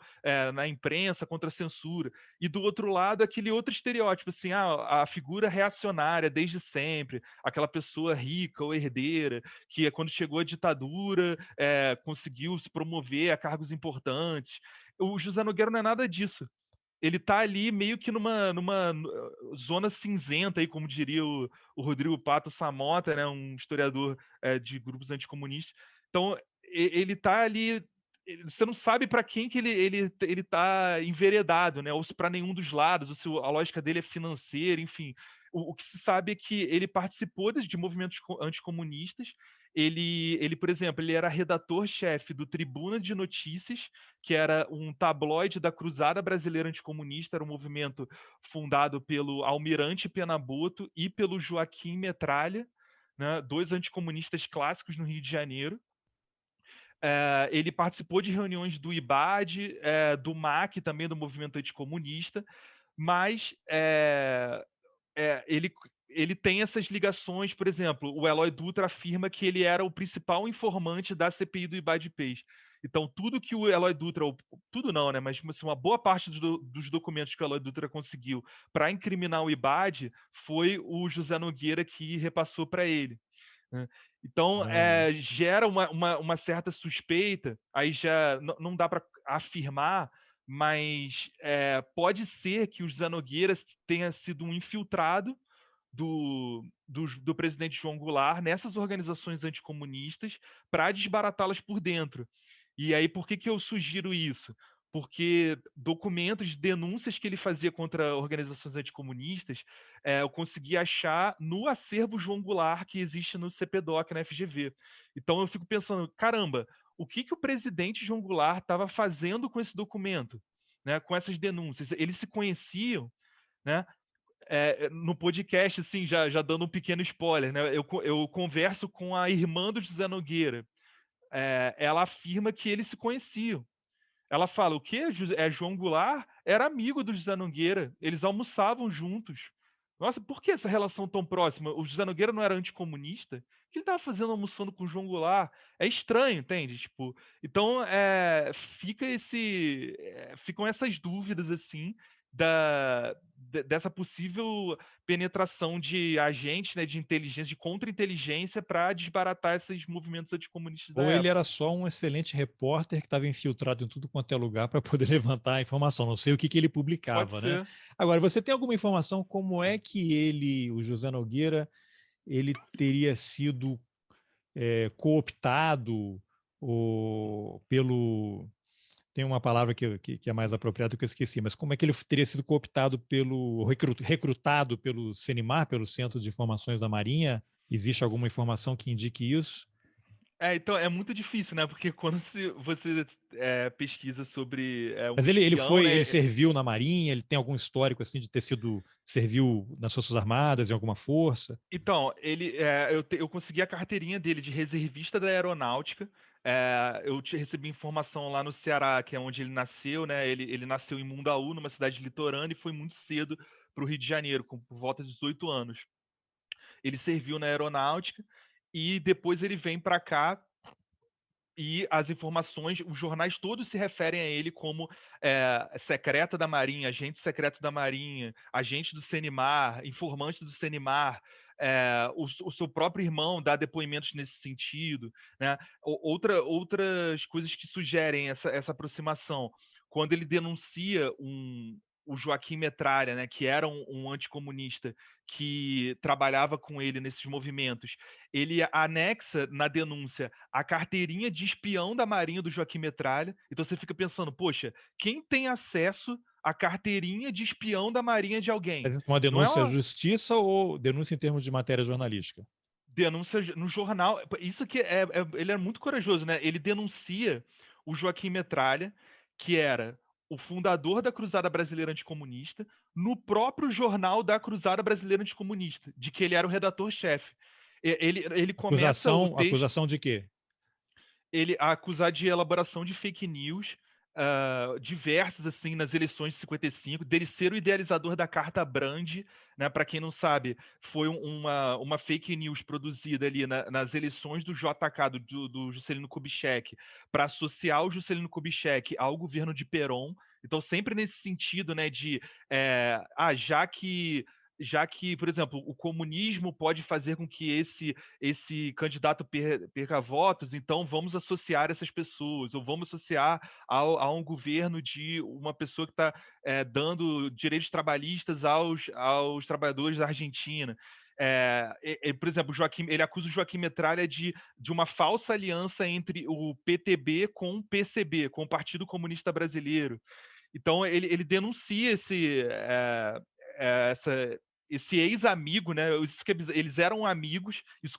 na imprensa contra a censura. E do outro lado, aquele outro estereótipo, assim, a figura reacionária desde sempre, aquela pessoa rica ou herdeira, que quando chegou a ditadura, conseguiu se promover a cargos importantes. O José Nogueira não é nada disso. Ele tá ali meio que numa zona cinzenta, aí, como diria o Rodrigo Pato Samota, né, um historiador de grupos anticomunistas. Então, ele tá ali, você não sabe para quem que ele tá enveredado, né, ou se para nenhum dos lados, ou se a lógica dele é financeira, enfim. O que se sabe é que ele participou de movimentos anticomunistas. Por exemplo, ele era redator-chefe do Tribuna de Notícias, que era um tabloide da Cruzada Brasileira Anticomunista, era um movimento fundado pelo Almirante Pena-Boto e pelo Joaquim Metralha, né, dois anticomunistas clássicos no Rio de Janeiro. Ele participou de reuniões do IBAD, do MAC, também do movimento anticomunista, mas ele tem essas ligações. Por exemplo, o Eloy Dutra afirma que ele era o principal informante da CPI do Ibadipês. Então, tudo que o Eloy Dutra, tudo não, né, mas assim, uma boa parte dos documentos que o Eloy Dutra conseguiu para incriminar o Ibad foi o José Nogueira que repassou para ele, né? Então, gera uma certa suspeita, aí já não dá para afirmar, mas pode ser que o José Nogueira tenha sido um infiltrado do presidente João Goulart nessas organizações anticomunistas para desbaratá-las por dentro. E aí, por que eu sugiro isso? Porque documentos de denúncias que ele fazia contra organizações anticomunistas, eu consegui achar no acervo João Goulart, que existe no CPDOC, na FGV. Então eu fico pensando, caramba, o que o presidente João Goulart estava fazendo com esse documento, né, com essas denúncias? Eles se conheciam, né? No podcast, assim, já dando um pequeno spoiler, né? Eu converso com a irmã do José Nogueira. Ela afirma que eles se conheciam. Ela fala, o quê? João Goulart era amigo do José Nogueira. Eles almoçavam juntos. Nossa, por que essa relação tão próxima? O José Nogueira não era anticomunista? O que ele estava fazendo almoçando com o João Goulart? É estranho, entende? Tipo, então, ficam essas dúvidas, assim, dessa possível penetração de agentes, né, de inteligência, de contra-inteligência, para desbaratar esses movimentos anticomunistas da Ou ele época. era só um excelente repórter que estava infiltrado em tudo quanto é lugar para poder levantar a informação. Não sei o que ele Pode publicava, né? ser. Agora, você tem alguma informação como é que ele, o José Nogueira, ele teria sido cooptado ou pelo... Tem uma palavra que é mais apropriada que eu esqueci, mas como é que ele teria sido cooptado recrutado pelo CENIMAR, pelo Centro de Informações da Marinha? Existe alguma informação que indique isso? Então é muito difícil, né? Porque quando você pesquisa sobre um Mas ele espião, foi, né? ele serviu na Marinha, ele tem algum histórico assim de ter sido, serviu nas Forças Armadas, em alguma força? Então, eu consegui a carteirinha dele de reservista da Aeronáutica. Recebi informação lá no Ceará, que é onde ele nasceu, né? Ele nasceu em Mundaú, numa cidade litorânea, e foi muito cedo para o Rio de Janeiro, por volta de 18 anos. Ele serviu na Aeronáutica e depois ele vem para cá. E as informações, os jornais todos se referem a ele como secreta da Marinha, agente secreto da Marinha, agente do CENIMAR, informante do CENIMAR. O seu próprio irmão dá depoimentos nesse sentido, né? Outras coisas que sugerem essa aproximação. Quando ele denuncia o Joaquim Metralha, né, que era um anticomunista que trabalhava com ele nesses movimentos, ele anexa na denúncia a carteirinha de espião da Marinha do Joaquim Metralha. Então você fica pensando, poxa, quem tem acesso à carteirinha de espião da Marinha de alguém? Uma Não é denúncia à uma justiça ou denúncia em termos de matéria jornalística? denúncia no jornal. Isso que ele é muito corajoso, né? Ele denuncia o Joaquim Metralha, que era o fundador da Cruzada Brasileira Anticomunista, no próprio jornal da Cruzada Brasileira Anticomunista, de que ele era o redator-chefe. Ele começa o texto, Acusação de quê? ele a acusar de elaboração de fake news, diversas assim nas eleições de 55, dele ser o idealizador da Carta Brand, né? Para quem não sabe, foi uma fake news produzida ali nas eleições do JK, do Juscelino Kubitschek, para associar o Juscelino Kubitschek ao governo de Perón. Então, sempre nesse sentido, né, já que, por exemplo, o comunismo pode fazer com que esse candidato perca votos, então vamos associar essas pessoas, ou vamos associar a um governo de uma pessoa que está dando direitos trabalhistas aos trabalhadores da Argentina. Por exemplo, ele acusa o Joaquim Metralha de uma falsa aliança entre o PTB com o PCB, com o Partido Comunista Brasileiro. Então, ele denuncia essa, esse ex-amigo, né? Eles eram amigos, isso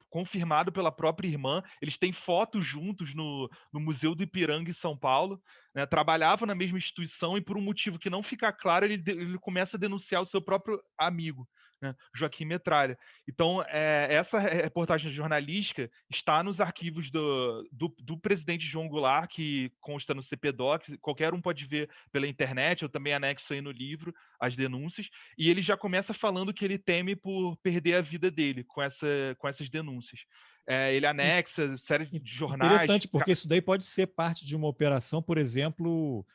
confirmado pela própria irmã. Eles têm fotos juntos no Museu do Ipiranga, em São Paulo, né? Trabalhavam na mesma instituição e, por um motivo que não fica claro, ele começa a denunciar o seu próprio amigo, né? Joaquim Metralha. Então, essa reportagem jornalística está nos arquivos do presidente João Goulart, que consta no CPDOC. Qualquer um pode ver pela internet, eu também anexo aí no livro as denúncias. E ele já começa falando que ele teme por perder a vida dele com essas denúncias. Ele anexa série de jornais. Interessante, porque isso daí pode ser parte de uma operação, por exemplo,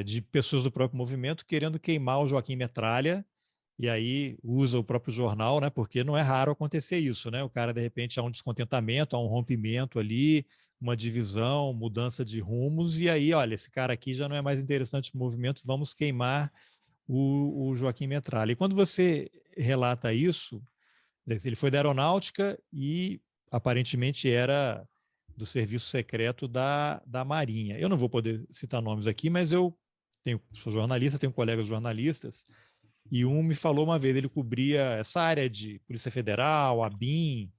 de pessoas do próprio movimento querendo queimar o Joaquim Metralha, e aí usa o próprio jornal, né? Porque não é raro acontecer isso, né? O cara, de repente, há um descontentamento, há um rompimento ali, uma divisão, mudança de rumos, e aí, olha, esse cara aqui já não é mais interessante para o movimento, vamos queimar o Joaquim Metralha. E quando você relata isso, ele foi da aeronáutica e aparentemente era do serviço secreto da Marinha. Eu não vou poder citar nomes aqui, mas sou jornalista, tenho colegas jornalistas, e um me falou uma vez, ele cobria essa área de Polícia Federal, a BIM,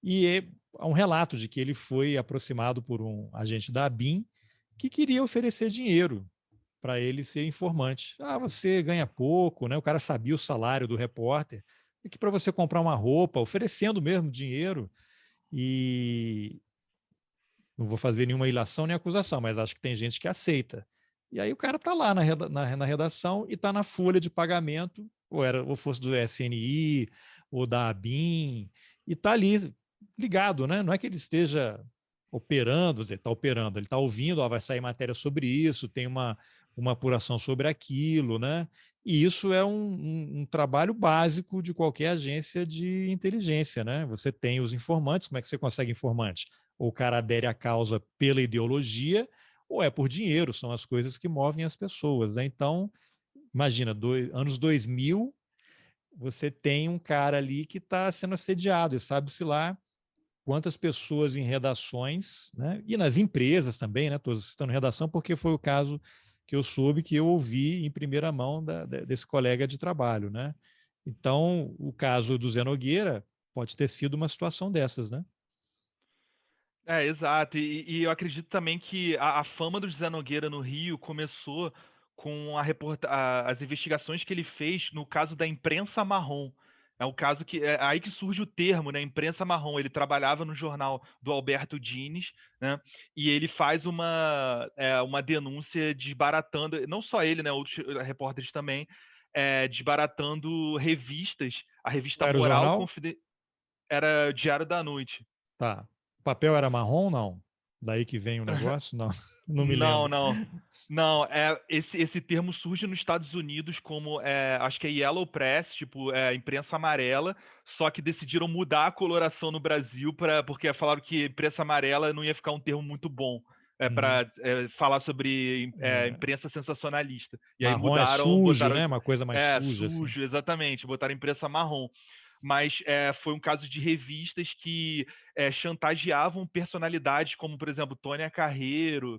e há um relato de que ele foi aproximado por um agente da ABIN que queria oferecer dinheiro para ele ser informante. Ah, você ganha pouco, né? O cara sabia o salário do repórter, e que para você comprar uma roupa, oferecendo mesmo dinheiro, e não vou fazer nenhuma ilação nem acusação, mas acho que tem gente que aceita. E aí o cara está lá na redação e está na folha de pagamento, ou fosse do SNI, ou da ABIN, e está ali ligado, né? Não é que ele esteja operando, ele está operando, ele está ouvindo, ó, vai sair matéria sobre isso, tem uma apuração sobre aquilo, né? E isso é um trabalho básico de qualquer agência de inteligência, né? Você tem os informantes, como é que você consegue informante? Ou o cara adere à causa pela ideologia, ou é por dinheiro, são as coisas que movem as pessoas, né? Então, imagina, anos 2000, você tem um cara ali que está sendo assediado, e sabe-se lá quantas pessoas em redações, né? E nas empresas também, né? Estou citando redação porque foi o caso que eu soube, que eu ouvi em primeira mão desse colega de trabalho, né? Então, o caso do Zé Nogueira pode ter sido uma situação dessas, né? Exato. E eu acredito também que a fama do José Nogueira no Rio começou com as investigações que ele fez no caso da imprensa marrom. É o caso que é aí que surge o termo, né? Imprensa marrom. Ele trabalhava no jornal do Alberto Dines, né? E ele faz uma denúncia desbaratando, não só ele, né? Outros repórteres também, desbaratando revistas. A revista Qual era o Moral jornal? era Diário da Noite. Tá. O papel era marrom, não? Daí que vem o negócio? Não, não me Não, lembro. não. Não, esse termo surge nos Estados Unidos como, acho que é Yellow Press, tipo, imprensa amarela, só que decidiram mudar a coloração no Brasil porque falaram que imprensa amarela não ia ficar um termo muito bom Uhum. para falar sobre É, imprensa sensacionalista. E aí marrom é mudaram, sujo, botaram né? Uma coisa mais suja, assim. sujo, exatamente, botaram imprensa marrom. Mas foi um caso de revistas que chantageavam personalidades como, por exemplo, Tônia Carreiro.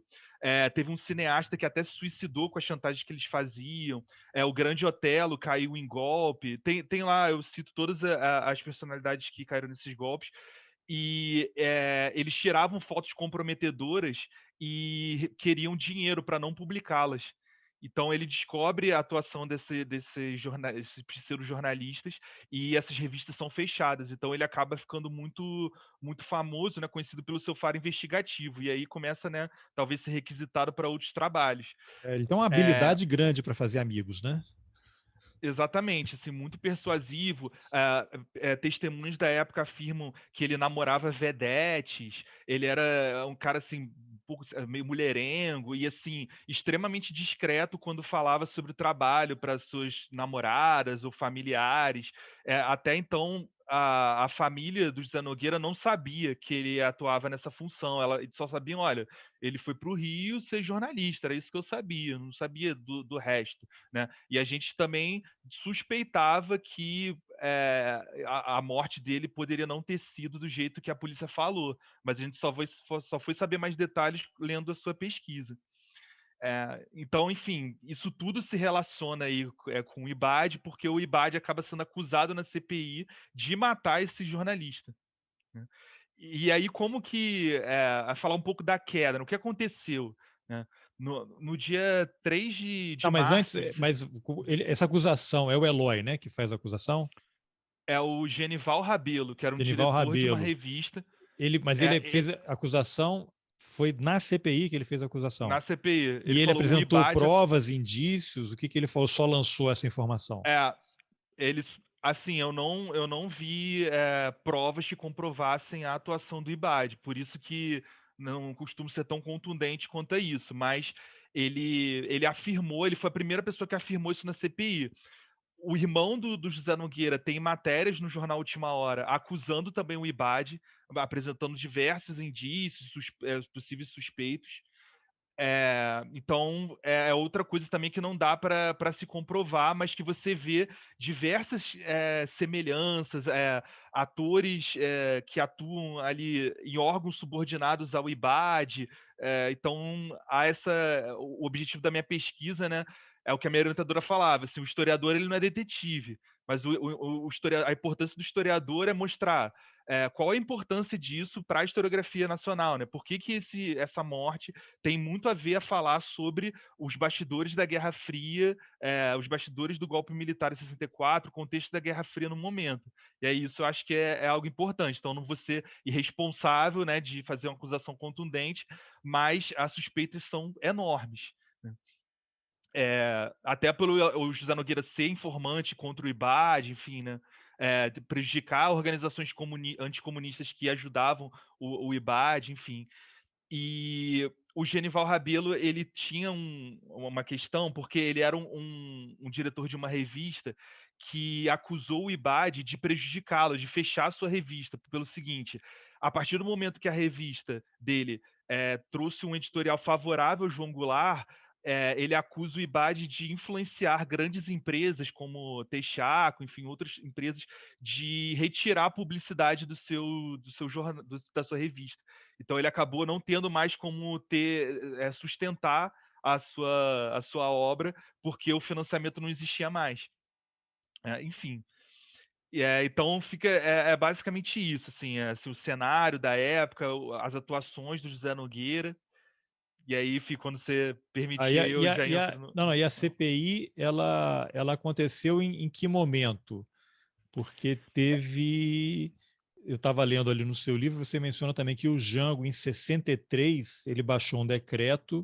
Teve um cineasta que até se suicidou com as chantagens que eles faziam. O Grande Otelo caiu em golpe. Tem lá, eu cito todas as personalidades que caíram nesses golpes. E eles tiravam fotos comprometedoras e queriam dinheiro para não publicá-las. Então ele descobre a atuação desses pseudo-jornalistas e essas revistas são fechadas. Então ele acaba ficando muito famoso, né, conhecido pelo seu faro investigativo. E aí começa, né, talvez ser requisitado para outros trabalhos. Ele tem uma É, habilidade grande para fazer amigos, né? exatamente, assim, muito persuasivo. Testemunhos da época afirmam que ele namorava vedetes, ele era um cara assim, um pouco meio mulherengo e assim, extremamente discreto quando falava sobre o trabalho para suas namoradas ou familiares. Até então, a família do José Nogueira não sabia que ele atuava nessa função. Eles só sabiam, olha, ele foi para o Rio ser jornalista, era isso que eu sabia, não sabia do resto, né? E a gente também suspeitava que a morte dele poderia não ter sido do jeito que a polícia falou, mas a gente só foi saber mais detalhes lendo a sua pesquisa. Então, enfim, isso tudo se relaciona aí com o IBAD, porque o IBAD acaba sendo acusado na CPI de matar esse jornalista, né? E aí, como que. A falar um pouco da queda, né? O que aconteceu, né? No dia 3 de Não, mas antes, março, essa acusação é o Eloy, né, que faz a acusação? é o Genival Rabelo, que era um Genival diretor de uma Rabelo. revista, Mas ele fez a acusação, foi na CPI que ele fez a acusação. na CPI. E Ele ele falou: o apresentou IBAD. provas, indícios, o que que ele falou? Só lançou essa informação? É, eles. Assim, eu não vi provas que comprovassem a atuação do IBAD, por isso que não costumo ser tão contundente quanto a isso, mas ele afirmou, ele foi a primeira pessoa que afirmou isso na CPI. O irmão do José Nogueira tem matérias no jornal Última Hora acusando também o IBAD, apresentando diversos indícios, possíveis suspeitos. Então, é outra coisa também que não dá para se comprovar, mas que você vê diversas semelhanças, atores que atuam ali em órgãos subordinados ao IBAD. Então, o objetivo da minha pesquisa, né, é o que a minha orientadora falava, assim, o historiador ele não é detetive, mas a importância do historiador é mostrar qual a importância disso para a historiografia nacional, né? Por que essa morte tem muito a ver a falar sobre os bastidores da Guerra Fria, os bastidores do golpe militar em 64, o contexto da Guerra Fria no momento. E aí isso eu acho que é algo importante. Então não vou ser irresponsável, né, de fazer uma acusação contundente, mas as suspeitas são enormes, né? Até pelo o José Nogueira ser informante contra o IBAD, enfim, né? De prejudicar organizações anticomunistas que ajudavam o IBAD, enfim. E o Genival Rabelo, ele tinha uma questão, porque ele era um diretor de uma revista que acusou o IBAD de prejudicá-lo, de fechar a sua revista, pelo seguinte: a partir do momento que a revista dele trouxe um editorial favorável ao João Goulart, ele acusa o IBAD de influenciar grandes empresas como Texaco, enfim, outras empresas, de retirar a publicidade da sua revista. Então ele acabou não tendo mais como sustentar a sua obra, porque o financiamento não existia mais. Enfim. Então é basicamente isso, assim, o cenário da época, as atuações do José Nogueira. E aí, quando você permitir, eu já entro não, na e a questão. CPI, ela aconteceu em que momento? Porque teve. Eu estava lendo ali no seu livro, você menciona também que o Jango, em 63, ele baixou um decreto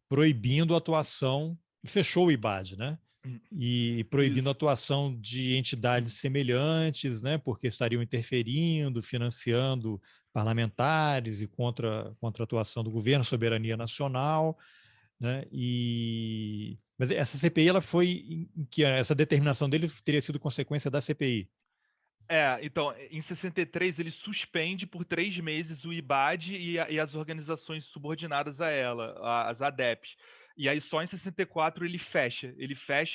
proibindo a atuação, fechou o IBAD, né? E proibindo a Isso. atuação de entidades semelhantes, né? Porque estariam interferindo, financiando parlamentares e contra a atuação do governo, soberania nacional, né? Mas essa CPI, ela foi em que essa determinação dele teria sido consequência da CPI. Então, em 63 ele suspende por 3 meses o IBAD e as organizações subordinadas a ela, as ADEPs. E aí só em 64 ele fecha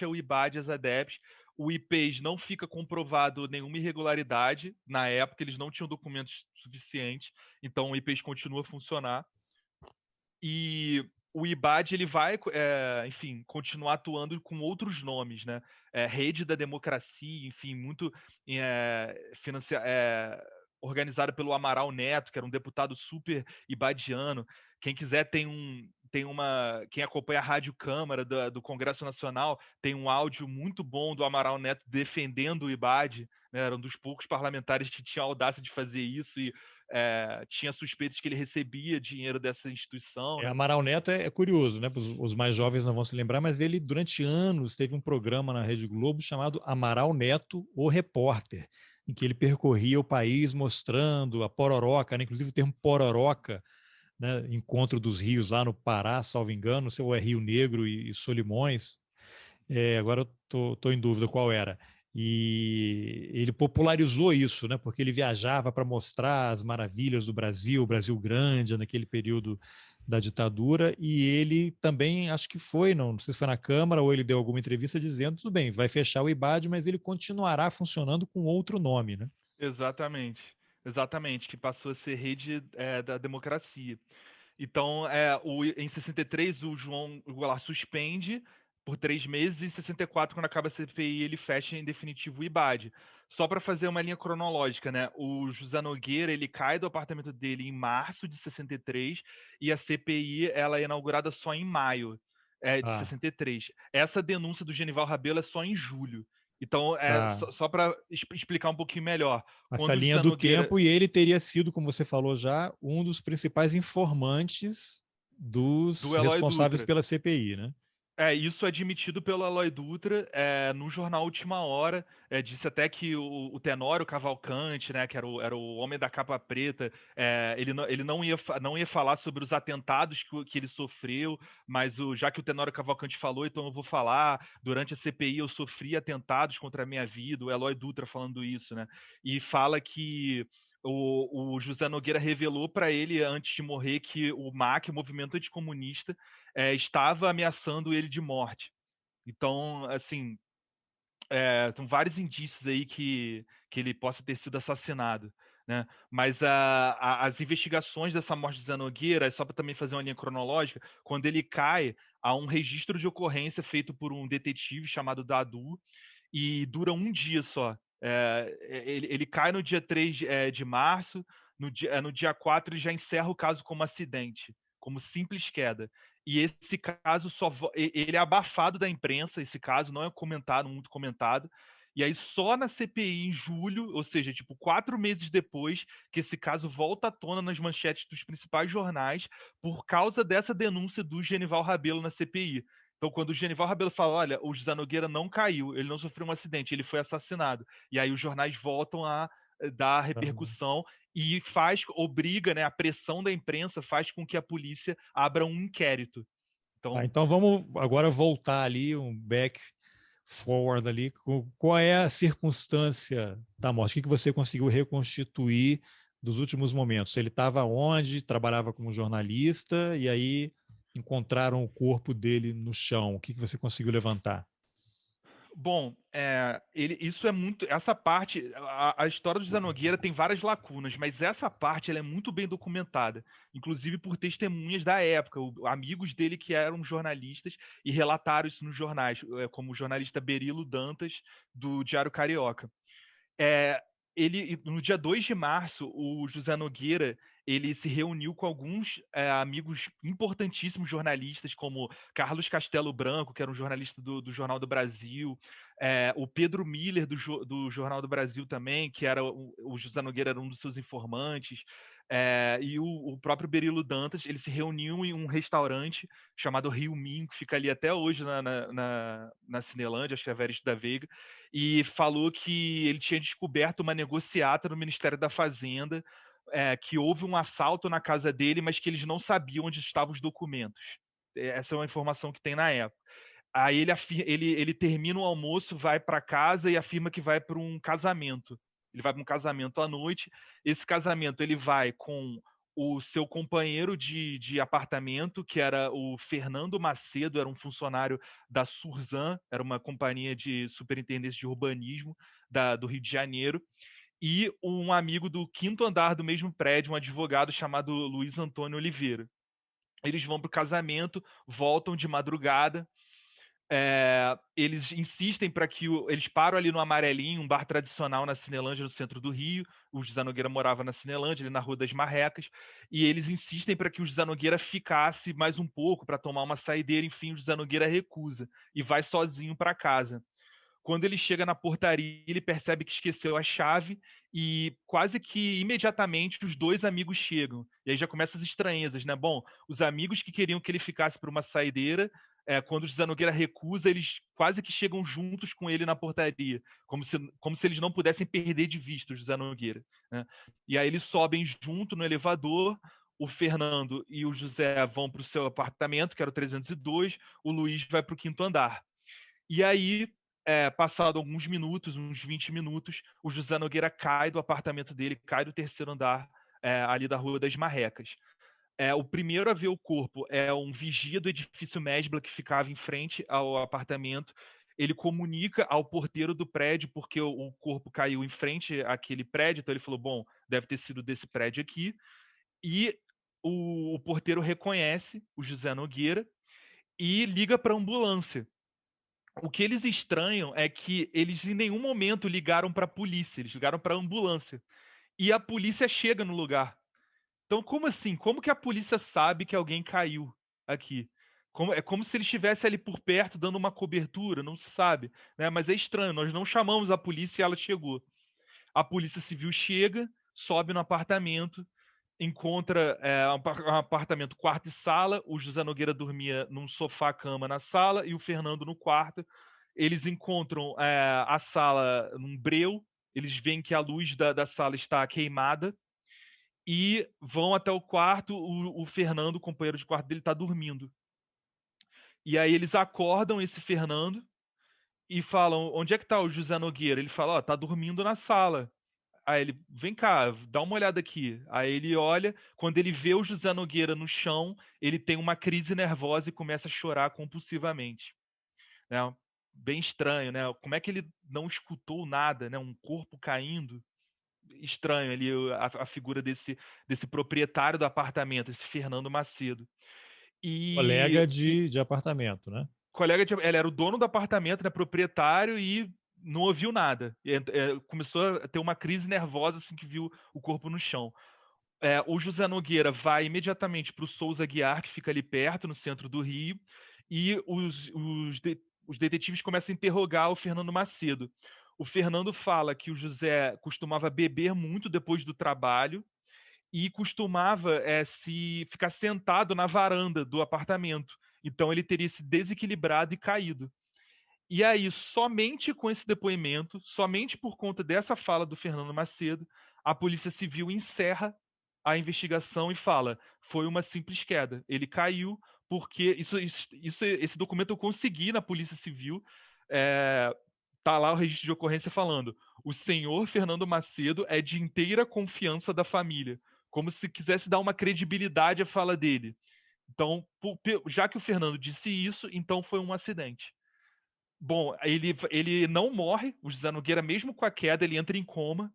o IBAD e as ADEPs. O IPES não fica comprovado nenhuma irregularidade, na época eles não tinham documentos suficientes, então o IPES continua a funcionar. E o IBAD ele vai, enfim, continuar atuando com outros nomes, né? Rede da Democracia, enfim, muito organizada pelo Amaral Neto, que era um deputado super ibadiano. Quem quiser quem acompanha a Rádio Câmara do Congresso Nacional tem um áudio muito bom do Amaral Neto defendendo o IBAD, né? Era um dos poucos parlamentares que tinha a audácia de fazer isso e tinha suspeitas que ele recebia dinheiro dessa instituição, né? Amaral Neto é curioso, né? Os mais jovens não vão se lembrar, mas ele, durante anos, teve um programa na Rede Globo chamado Amaral Neto, o Repórter, em que ele percorria o país mostrando a pororoca, né? Inclusive o termo pororoca, né? Encontro dos rios lá no Pará, salvo engano, ou é Rio Negro e Solimões. Agora eu estou em dúvida qual era. E ele popularizou isso, né? Porque ele viajava para mostrar as maravilhas do Brasil, o Brasil grande, naquele período da ditadura, e ele também, acho que foi, não sei se foi na Câmara ou ele deu alguma entrevista dizendo, tudo bem, vai fechar o IBAD, mas ele continuará funcionando com outro nome, né? Exatamente, exatamente, que passou a ser rede da democracia. Então, em 63, o João Goulart suspende por 3 meses, e em 64, quando acaba a CPI, ele fecha em definitivo o IBAD. Só para fazer uma linha cronológica, né? O José Nogueira, ele cai do apartamento dele em março de 63, e a CPI ela é inaugurada só em maio de Ah, 63. Essa denúncia do Genival Rabelo é só em julho. Então, tá. só para explicar um pouquinho melhor, Essa quando o linha José do Nogueira tempo, e ele teria sido, como você falou já, um dos principais informantes dos do Eloy responsáveis Dutra. pela CPI, né? Isso é admitido pelo Eloy Dutra no jornal Última Hora. Disse até que o Tenório Cavalcante, né, que era o homem da capa preta, ele não ia falar sobre os atentados que ele sofreu, mas já que o Tenório Cavalcante falou, então eu vou falar. Durante a CPI eu sofri atentados contra a minha vida, o Eloy Dutra falando isso, né? E fala que o José Nogueira revelou para ele, antes de morrer, que o MAC, o Movimento Anticomunista, estava ameaçando ele de morte. Então, assim, são vários indícios aí que ele possa ter sido assassinado, né? Mas as investigações dessa morte de Zé Nogueira, só para também fazer uma linha cronológica, quando ele cai, há um registro de ocorrência feito por um detetive chamado Dadu, e dura um dia só. Ele cai no dia 3 de março, no dia 4 ele já encerra o caso como acidente, como simples queda. E esse caso ele é abafado da imprensa, esse caso não é comentado, muito comentado. E aí só na CPI em julho, ou seja, tipo 4 meses depois, que esse caso volta à tona nas manchetes dos principais jornais por causa dessa denúncia do Genival Rabelo na CPI. Então, quando o Genival Rabelo fala, olha, o José Nogueira não caiu, ele não sofreu um acidente, ele foi assassinado. E aí os jornais voltam a dar Uhum. repercussão e obriga, né, a pressão da imprensa faz com que a polícia abra um inquérito. Tá, Então, então vamos agora voltar ali, um back forward ali. Qual é a circunstância da morte? O que você conseguiu reconstituir dos últimos momentos? Ele estava onde? Trabalhava como jornalista e aí encontraram o corpo dele no chão. O que você conseguiu levantar? bom, isso é muito. Essa parte, a história do José Nogueira tem várias lacunas, mas essa parte ela é muito bem documentada, inclusive por testemunhas da época, amigos dele que eram jornalistas e relataram isso nos jornais, como o jornalista Berilo Dantas, do Diário Carioca. É, no dia 2 de março, o José Nogueira ele se reuniu com alguns amigos importantíssimos jornalistas, como Carlos Castelo Branco, que era um jornalista do Jornal do Brasil, o Pedro Miller, do Jornal do Brasil também, que era o José Nogueira era um dos seus informantes, e o próprio Berilo Dantas. Eles se reuniam em um restaurante chamado Rio Minho, que fica ali até hoje na Cinelândia, acho que é a Veriste da Veiga, e falou que ele tinha descoberto uma negociata no Ministério da Fazenda, que houve um assalto na casa dele, mas que eles não sabiam onde estavam os documentos. Essa é uma informação que tem na época. Aí ele termina o almoço, vai para casa e afirma que vai para um casamento. Ele vai para um casamento à noite. Esse casamento ele vai com o seu companheiro de apartamento, que era o Fernando Macedo, era um funcionário da Surzan, era uma companhia de superintendência de urbanismo do Rio de Janeiro, e um amigo do quinto andar do mesmo prédio, um advogado chamado Luiz Antônio Oliveira. Eles vão para o casamento, voltam de madrugada, Eles insistem para que eles param ali no Amarelinho, um bar tradicional na Cinelândia, no centro do Rio. O José Nogueira morava na Cinelândia, ali na Rua das Marrecas, e eles insistem para que o José Nogueira ficasse mais um pouco para tomar uma saideira. Enfim, o José Nogueira recusa e vai sozinho para casa. Quando ele chega na portaria, ele percebe que esqueceu a chave e quase que imediatamente os dois amigos chegam. E aí já começam as estranhezas, né? Bom, os amigos que queriam que ele ficasse por uma saideira, quando o José Nogueira recusa, eles quase que chegam juntos com ele na portaria, como se eles não pudessem perder de vista o José Nogueira, né? E aí eles sobem junto no elevador. O Fernando e o José vão para o seu apartamento, que era o 302, o Luiz vai para o quinto andar. E aí, passado alguns minutos, uns 20 minutos, o José Nogueira cai do apartamento dele, cai do terceiro andar, ali da Rua das Marrecas. O primeiro a ver o corpo é um vigia do edifício Mesbla, que ficava em frente ao apartamento. Ele comunica ao porteiro do prédio, porque o corpo caiu em frente àquele prédio, então ele falou, bom, deve ter sido desse prédio aqui. E o porteiro reconhece o José Nogueira e liga para a ambulância. O que eles estranham é que eles em nenhum momento ligaram para a polícia, eles ligaram para a ambulância. E a polícia chega no lugar. Então, como assim? Como que a polícia sabe que alguém caiu aqui? É como se ele estivesse ali por perto, dando uma cobertura, não se sabe, né? Mas é estranho, nós não chamamos a polícia e ela chegou. A polícia civil chega, sobe no apartamento, encontra um apartamento quarto e sala. O José Nogueira dormia num sofá-cama na sala e o Fernando no quarto. Eles encontram a sala num breu, eles veem que a luz da sala está queimada e vão até o quarto. O Fernando, o companheiro de quarto dele, está dormindo. E aí eles acordam esse Fernando e falam, onde é que está o José Nogueira? Ele fala, tá dormindo na sala. Aí ele, vem cá, dá uma olhada aqui. Aí ele olha, quando ele vê o José Nogueira no chão, ele tem uma crise nervosa e começa a chorar compulsivamente, né? Bem estranho, né? Como é que ele não escutou nada, né? Um corpo caindo. Estranho ali a figura desse proprietário do apartamento, esse Fernando Macedo. Colega E de apartamento, né? ele era o dono do apartamento, né, proprietário, e não ouviu nada. Começou a ter uma crise nervosa assim que viu o corpo no chão. O José Nogueira vai imediatamente para o Souza Aguiar, que fica ali perto, no centro do Rio, e os detetives começam a interrogar o Fernando Macedo. O Fernando fala que o José costumava beber muito depois do trabalho e costumava se ficar sentado na varanda do apartamento. Então ele teria se desequilibrado e caído. E aí, somente com esse depoimento, somente por conta dessa fala do Fernando Macedo, a Polícia Civil encerra a investigação e fala: foi uma simples queda. Ele caiu porque esse documento eu consegui na Polícia Civil. Tá lá o registro de ocorrência falando: o senhor Fernando Macedo é de inteira confiança da família, como se quisesse dar uma credibilidade à fala dele. Então, já que o Fernando disse isso, então foi um acidente. Bom, ele não morre, o José Nogueira, mesmo com a queda, ele entra em coma.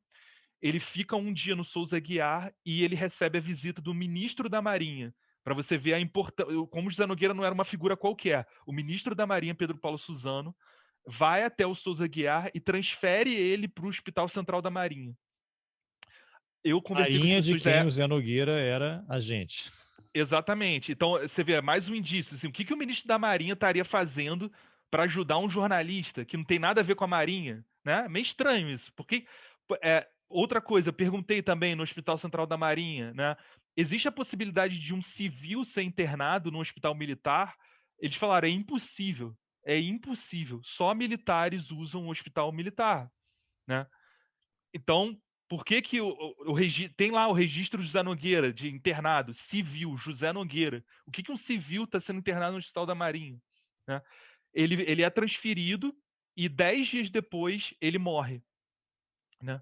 Ele fica um dia no Souza Aguiar e ele recebe a visita do ministro da Marinha, para você ver a importância, como o José Nogueira não era uma figura qualquer. O ministro da Marinha, Pedro Paulo Suzano, vai até o Souza Aguiar e transfere ele para o Hospital Central da Marinha. Eu conversei com as Marinha de pessoas quem o Zé Nogueira era agente. Exatamente. Então, você vê, mais um indício. Assim, o que o ministro da Marinha estaria fazendo para ajudar um jornalista que não tem nada a ver com a Marinha? Né? Meio estranho isso. Porque, outra coisa, eu perguntei também no Hospital Central da Marinha, né? Existe a possibilidade de um civil ser internado no hospital militar? Eles falaram, é impossível. É impossível. Só militares usam o hospital militar, né? Então, por que que tem lá o registro José Nogueira de internado, civil, José Nogueira? O que que um civil está sendo internado no Hospital da Marinha? Né? Ele é transferido e 10 dias depois ele morre. Né?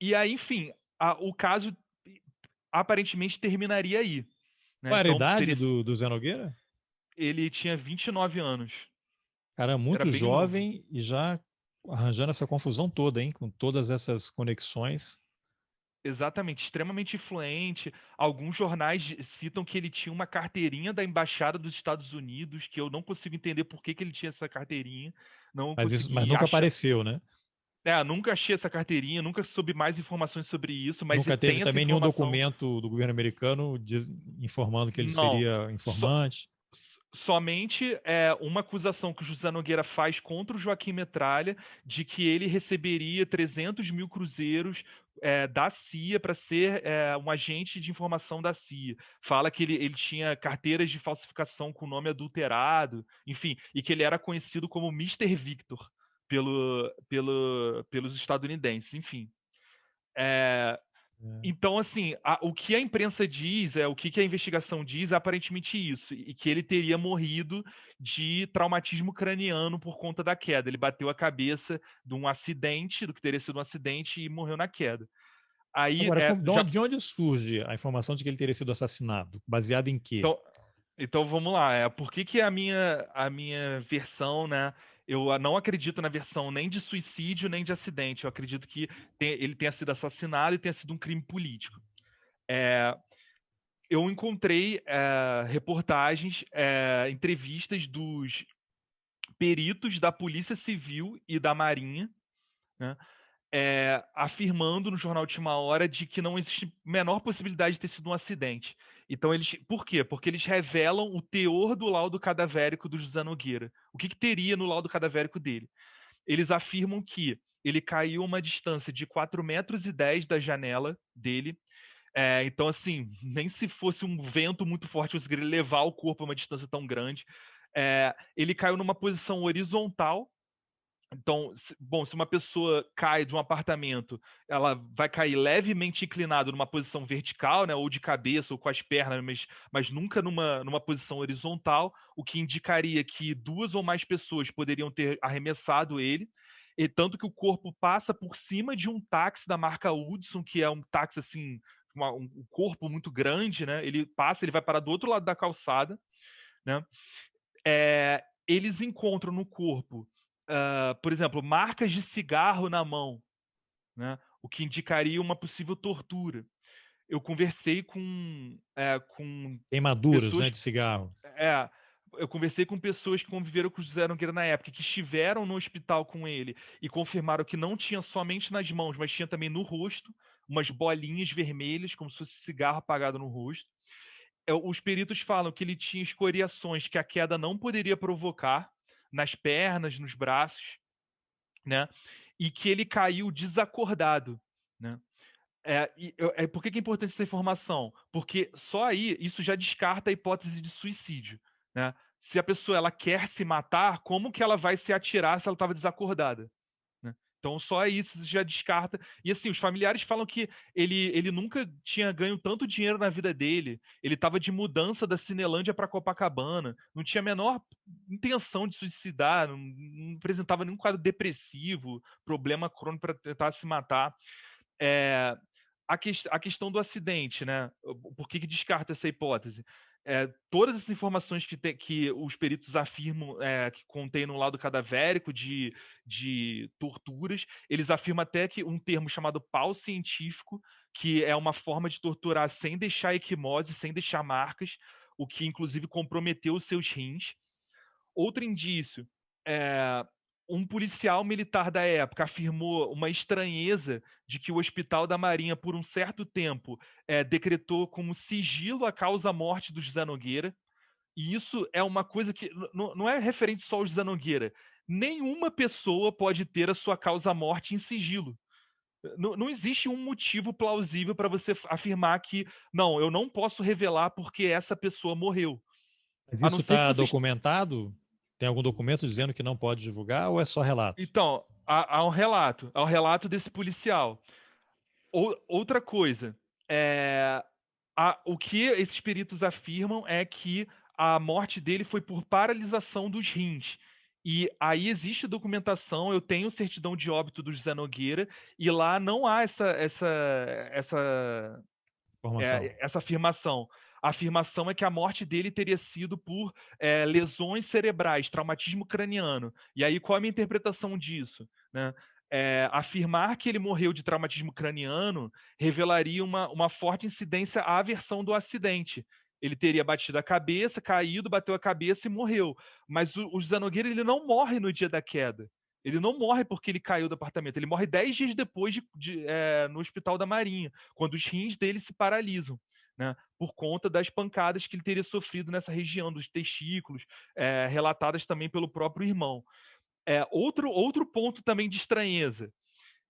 E aí, enfim, o caso aparentemente terminaria aí. Né? Qual era a Então, idade do Zé Nogueira? ele tinha 29 anos. Era Era muito bem novo. jovem e já arranjando essa confusão toda, hein? Com todas essas conexões. exatamente, extremamente influente. Alguns jornais citam que ele tinha uma carteirinha da Embaixada dos Estados Unidos, que eu não consigo entender por que que ele tinha essa carteirinha. Não Mas consegui nunca achar. apareceu, né? Nunca achei essa carteirinha, nunca soube mais informações sobre isso, mas Nunca teve tem essa também nenhum informação. documento do governo americano informando que ele Não. seria Só, informante. somente uma acusação que o José Nogueira faz contra o Joaquim Metralha de que ele receberia 300 mil cruzeiros da CIA para ser um agente de informação da CIA. Fala que ele tinha carteiras de falsificação com nome adulterado, enfim, e que ele era conhecido como Mister Victor pelos estadunidenses, enfim. É, É. então, assim, o que a imprensa diz, o que a investigação diz, é aparentemente isso, e que ele teria morrido de traumatismo craniano por conta da queda. Ele bateu a cabeça de um acidente, do que teria sido um acidente, e morreu na queda. Aí, Agora, já, de onde surge a informação de que ele teria sido assassinado? Baseado em quê? então, então vamos lá. Por que que a minha versão, né? Eu não acredito na versão nem de suicídio nem de acidente. Eu acredito que ele tenha sido assassinado e tenha sido um crime político. É, eu encontrei reportagens, entrevistas dos peritos da Polícia Civil e da Marinha, né, afirmando no jornal Última Hora de que não existe menor possibilidade de ter sido um acidente. Então, por quê? Porque eles revelam o teor do laudo cadavérico do José Nogueira. O que teria no laudo cadavérico dele? Eles afirmam que ele caiu a uma distância de 4,10 metros da janela dele. Então, assim, nem se fosse um vento muito forte conseguiria levar o corpo a uma distância tão grande. Ele caiu numa posição horizontal. Então, se uma pessoa cai de um apartamento, ela vai cair levemente inclinado numa posição vertical, né, ou de cabeça, ou com as pernas, mas nunca numa posição horizontal, o que indicaria que duas ou mais pessoas poderiam ter arremessado ele, e tanto que o corpo passa por cima de um táxi da marca Hudson, que é um táxi assim, um corpo muito grande, né? Ele vai parar do outro lado da calçada, né? Eles encontram no corpo, por exemplo, marcas de cigarro na mão, né? O que indicaria uma possível tortura. Eu conversei com Queimaduras, né, pessoas. de cigarro. É, eu conversei com pessoas que conviveram com o José Nogueira na época, que estiveram no hospital com ele e confirmaram que não tinha somente nas mãos, mas tinha também no rosto, umas bolinhas vermelhas, como se fosse cigarro apagado no rosto. Os peritos falam que ele tinha escoriações que a queda não poderia provocar nas pernas, nos braços, né? E que ele caiu desacordado, né? Por que é importante essa informação? Porque só aí isso já descarta a hipótese de suicídio, né? Se a pessoa ela quer se matar, como que ela vai se atirar se ela estava desacordada? Né? Então só aí isso já descarta. E assim, os familiares falam que ele nunca tinha ganho tanto dinheiro na vida dele. Ele estava de mudança da Cinelândia para Copacabana, não tinha a menor intenção de suicidar, não apresentava nenhum quadro depressivo, problema crônico para tentar se matar. É, a questão do acidente, né? Por que descarta essa hipótese? Todas as informações que os peritos afirmam que contém no laudo cadavérico de torturas, eles afirmam até que um termo chamado pau científico, que é uma forma de torturar sem deixar equimose, sem deixar marcas, o que inclusive comprometeu os seus rins. Outro indício, é, um policial militar da época afirmou uma estranheza de que o Hospital da Marinha, por um certo tempo, decretou como sigilo a causa-morte do José Nogueira. E isso é uma coisa que não é referente só ao José Nogueira. Nenhuma pessoa pode ter a sua causa-morte em sigilo. Não existe um motivo plausível para você afirmar que, não, eu não posso revelar porque essa pessoa morreu. Mas A não isso ser que está vocês. documentado? Tem algum documento dizendo que não pode divulgar ou é só relato? Então, há um relato desse policial. Outra coisa, o que esses peritos afirmam é que a morte dele foi por paralisação dos rins. E aí existe documentação, eu tenho certidão de óbito do José Nogueira, e lá não há essa Informação. essa afirmação. A afirmação é que a morte dele teria sido por lesões cerebrais, traumatismo craniano. E aí, qual é a minha interpretação disso? Né? Afirmar que ele morreu de traumatismo craniano revelaria uma forte incidência à versão do acidente. Ele teria batido a cabeça, caído, bateu a cabeça e morreu. Mas o José Nogueira, ele não morre no dia da queda. Ele não morre porque ele caiu do apartamento. Ele morre 10 dias depois no Hospital da Marinha, quando os rins dele se paralisam, né, por conta das pancadas que ele teria sofrido nessa região dos testículos, relatadas também pelo próprio irmão. Outro ponto também de estranheza,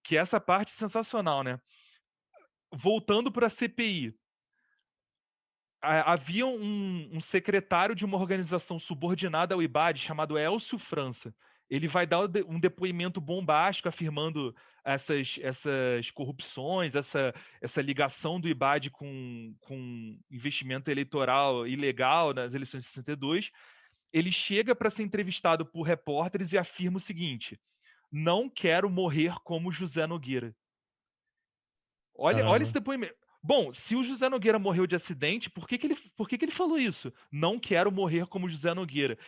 que essa parte é sensacional, né? Voltando para a CPI, havia um secretário de uma organização subordinada ao IBAD chamado Elcio França. Ele vai dar um depoimento bombástico afirmando essas corrupções, essa ligação do IBAD com investimento eleitoral ilegal nas eleições de 62. Ele chega para ser entrevistado por repórteres e afirma o seguinte: não quero morrer como José Nogueira. Olha esse Caramba. depoimento. Bom, se o José Nogueira morreu de acidente, por que ele falou isso? Não quero morrer como José Nogueira.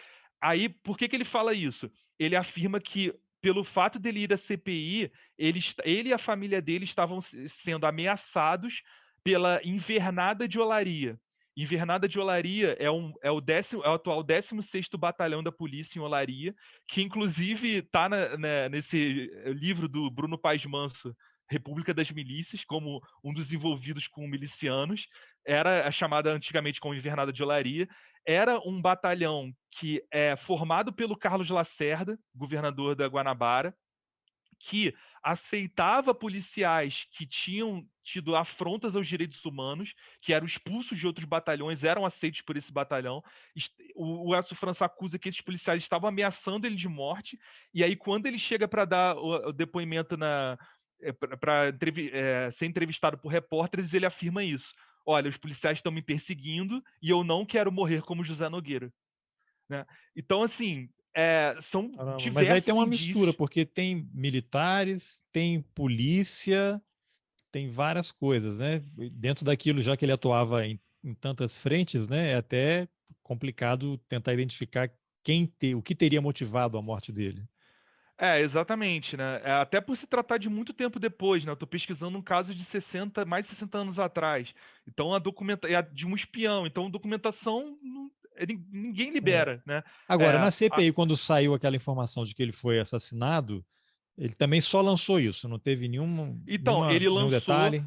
Aí, por que ele fala isso? Ele afirma que, pelo fato dele ir à CPI, ele e a família dele estavam sendo ameaçados pela Invernada de Olaria. Invernada de Olaria é o atual 16º Batalhão da Polícia em Olaria, que inclusive está nesse livro do Bruno Paes Manso, República das Milícias, como um dos envolvidos com milicianos. Era chamada antigamente como Invernada de Olaria. Era um batalhão que é formado pelo Carlos Lacerda, governador da Guanabara, que aceitava policiais que tinham tido afrontas aos direitos humanos, que eram expulsos de outros batalhões, eram aceitos por esse batalhão. O Elcio França acusa que esses policiais estavam ameaçando ele de morte, e aí quando ele chega para dar o depoimento para ser entrevistado por repórteres, ele afirma isso: olha, os policiais estão me perseguindo e eu não quero morrer como José Nogueira, né? Então, assim, são Caramba. Mas aí tem diversos uma mistura, indícios. porque tem militares, tem polícia, tem várias coisas, né? Dentro daquilo, já que ele atuava em tantas frentes, né? É até complicado tentar identificar o que teria motivado a morte dele. Exatamente, né? Até por se tratar de muito tempo depois, né? Eu tô pesquisando um caso de mais de 60 anos atrás. Então, é de um espião. Então, documentação ninguém É. libera, né? Agora, É, na CPI, quando saiu aquela informação de que ele foi assassinado, ele também só lançou isso, não teve então, ele nenhum lançou detalhe.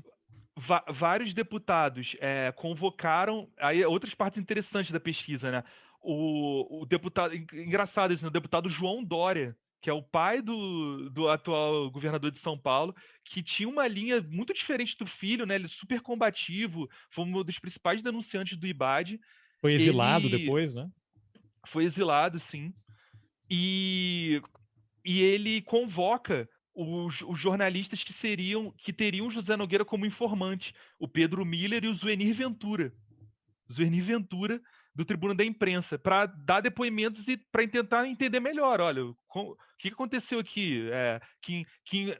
vários deputados convocaram. Aí, outras partes interessantes da pesquisa, né? O deputado. Engraçado isso, né? O deputado João Dória, que é o pai do atual governador de São Paulo, que tinha uma linha muito diferente do filho, né? Ele é super combativo, foi um dos principais denunciantes do IBAD. Foi exilado Ele depois, né? foi exilado, sim. E ele convoca os jornalistas que teriam José Nogueira como informante, o Pedro Miller e o Zuenir Ventura do Tribuna da Imprensa, para dar depoimentos e para tentar entender melhor. Olha, o que aconteceu aqui?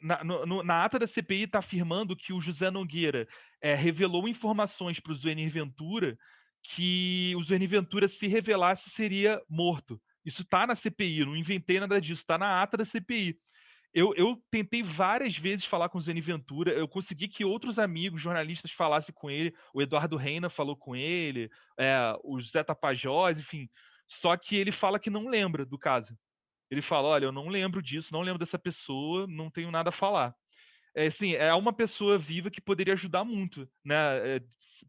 Na ata da CPI está afirmando que o José Nogueira revelou informações para o Zuenir Ventura, que o Zuenir Ventura, se revelasse, seria morto. Isso está na CPI, eu não inventei nada disso, está na ata da CPI. Eu tentei várias vezes falar com o Zeni Ventura, eu consegui que outros amigos, jornalistas, falassem com ele, o Eduardo Reina falou com ele, o José Tapajós, enfim. Só que ele fala que não lembra do caso. Ele fala: olha, eu não lembro disso, não lembro dessa pessoa, não tenho nada a falar. Assim, é uma pessoa viva que poderia ajudar muito, né?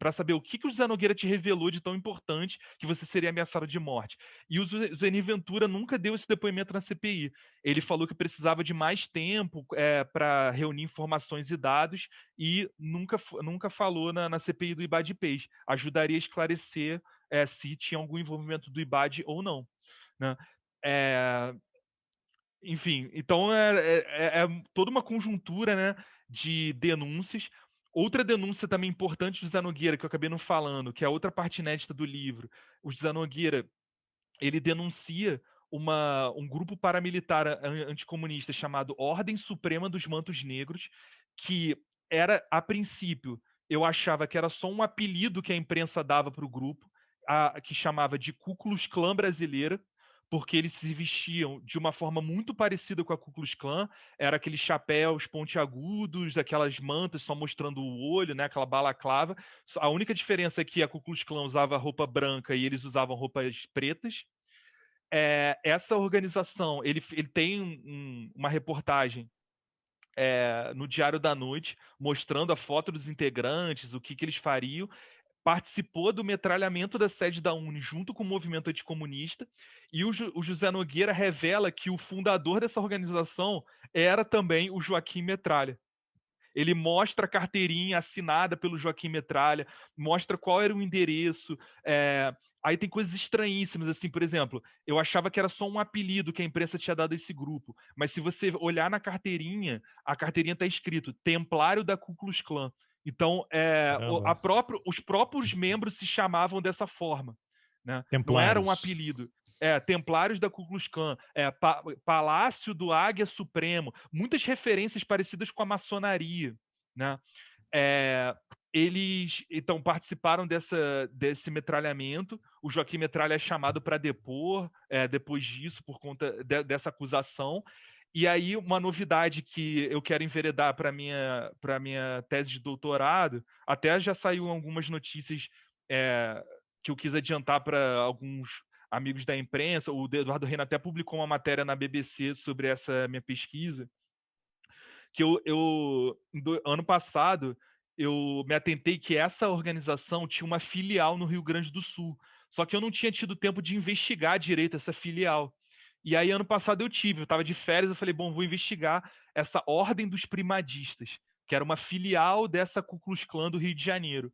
Para saber o que o José Nogueira te revelou de tão importante que você seria ameaçado de morte. E o Zeni Ventura nunca deu esse depoimento na CPI. Ele falou que precisava de mais tempo para reunir informações e dados e nunca falou na CPI do IBAD Page. Ajudaria a esclarecer se tinha algum envolvimento do IBAD ou não, né? É, Enfim, então é toda uma conjuntura, né, de denúncias. Outra denúncia também importante do José Nogueira, que eu acabei não falando, que é a outra parte inédita do livro. O José Nogueira, ele denuncia um grupo paramilitar anticomunista chamado Ordem Suprema dos Mantos Negros, que era, a princípio, eu achava que era só um apelido que a imprensa dava para o grupo, que chamava de Ku Klux Klan brasileira, porque eles se vestiam de uma forma muito parecida com a Ku Klux Klan, era aqueles chapéus pontiagudos, aquelas mantas só mostrando o olho, né, aquela balaclava. A única diferença é que a Ku Klux Klan usava roupa branca e eles usavam roupas pretas. Essa organização, ele tem uma reportagem no Diário da Noite, mostrando a foto dos integrantes, o que eles fariam. Participou do metralhamento da sede da UNE junto com o movimento anticomunista, e o José Nogueira revela que o fundador dessa organização era também o Joaquim Metralha. Ele mostra a carteirinha assinada pelo Joaquim Metralha, mostra qual era o endereço. Aí tem coisas estranhíssimas, assim, por exemplo, eu achava que era só um apelido que a imprensa tinha dado a esse grupo, mas se você olhar na carteirinha, a carteirinha está escrito Templário da Ku Klux Klan. Então, os próprios membros se chamavam dessa forma, né? Não era um apelido. Templários da Ku Klux Klan, Palácio do Águia Supremo, muitas referências parecidas com a maçonaria, né? Eles então participaram desse metralhamento. O Joaquim Metralha é chamado para depor depois disso, por conta dessa acusação. E aí, uma novidade que eu quero enveredar para minha tese de doutorado, até já saiu algumas notícias que eu quis adiantar para alguns amigos da imprensa. O Eduardo Reina até publicou uma matéria na BBC sobre essa minha pesquisa, que ano passado eu me atentei que essa organização tinha uma filial no Rio Grande do Sul, só que eu não tinha tido tempo de investigar direito essa filial. E aí, ano passado eu estava de férias, eu falei, bom, vou investigar essa Ordem dos Primadistas, que era uma filial dessa Ku Klux Klan do Rio de Janeiro.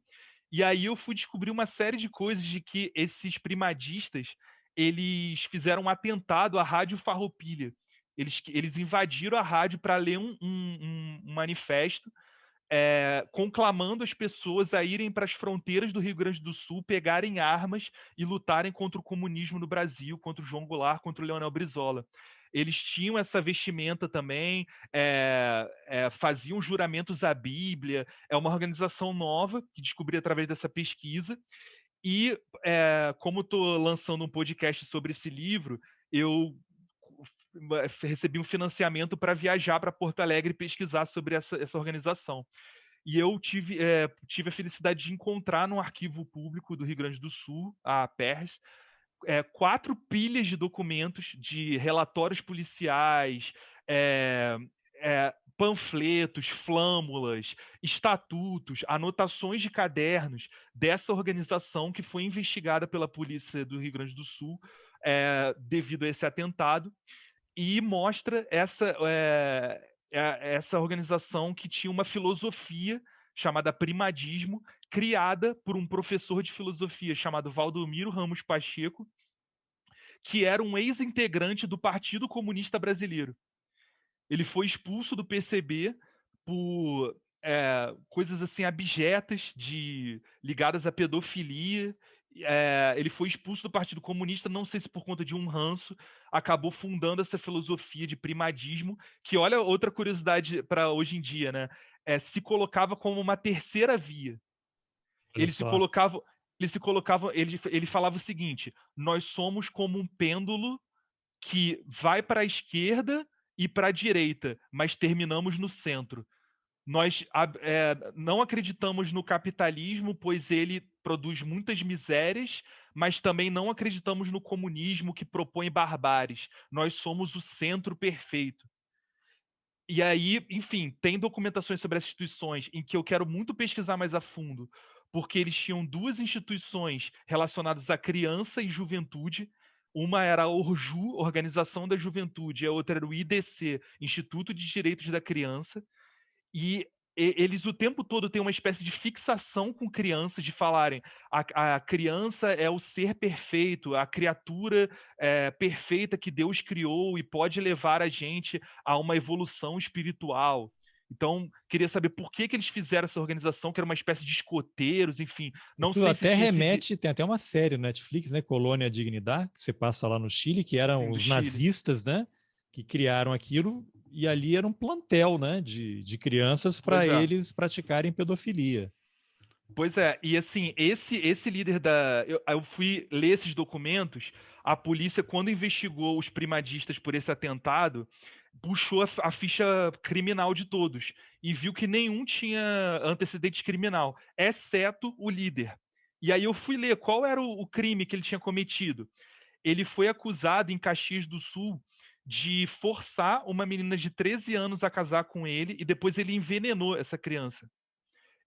E aí eu fui descobrir uma série de coisas de que esses primadistas, eles fizeram um atentado à Rádio Farroupilha. Eles invadiram a rádio para ler um manifesto conclamando as pessoas a irem para as fronteiras do Rio Grande do Sul, pegarem armas e lutarem contra o comunismo no Brasil, contra o João Goulart, contra o Leonel Brizola. Eles tinham essa vestimenta também, faziam juramentos à Bíblia. É uma organização nova que descobri através dessa pesquisa. E como estou lançando um podcast sobre esse livro, eu recebi um financiamento para viajar para Porto Alegre e pesquisar sobre essa organização. E eu tive a felicidade de encontrar no Arquivo Público do Rio Grande do Sul, a PERS, 4 pilhas de documentos, de relatórios policiais, panfletos, flâmulas, estatutos, anotações de cadernos dessa organização que foi investigada pela polícia do Rio Grande do Sul devido a esse atentado, e mostra essa organização que tinha uma filosofia chamada primadismo, criada por um professor de filosofia chamado Valdomiro Ramos Pacheco, que era um ex-integrante do Partido Comunista Brasileiro. Ele foi expulso do PCB por coisas assim abjetas, ligadas à pedofilia. Ele foi expulso do Partido Comunista, não sei se por conta de um ranço, acabou fundando essa filosofia de primadismo, que, olha, outra curiosidade para hoje em dia, né? Se colocava como uma terceira via. Ele falava o seguinte: nós somos como um pêndulo que vai para a esquerda e para a direita, mas terminamos no centro. Nós não acreditamos no capitalismo, pois ele produz muitas misérias, mas também não acreditamos no comunismo, que propõe barbáries. Nós somos o centro perfeito. E aí, enfim, tem documentações sobre as instituições em que eu quero muito pesquisar mais a fundo, porque eles tinham 2 instituições relacionadas à criança e juventude. Uma era a Orju, Organização da Juventude, e a outra era o IDC, Instituto de Direitos da Criança. E eles o tempo todo têm uma espécie de fixação com crianças, de falarem a criança é o ser perfeito, a criatura perfeita que Deus criou e pode levar a gente a uma evolução espiritual. Então, queria saber por que eles fizeram essa organização, que era uma espécie de escoteiros, enfim. Não sei se até remete, tem até uma série no Netflix, né, Colônia Dignidade, que você passa lá no Chile, que eram Sim, os Chile. Nazistas, né, que criaram aquilo, e ali era um plantel, né, de crianças para eles praticarem pedofilia. Pois é, e assim, esse líder eu fui ler esses documentos, a polícia, quando investigou os primadistas por esse atentado, puxou a ficha criminal de todos e viu que nenhum tinha antecedente criminal, exceto o líder. E aí eu fui ler qual era o crime que ele tinha cometido. Ele foi acusado em Caxias do Sul de forçar uma menina de 13 anos a casar com ele e depois ele envenenou essa criança.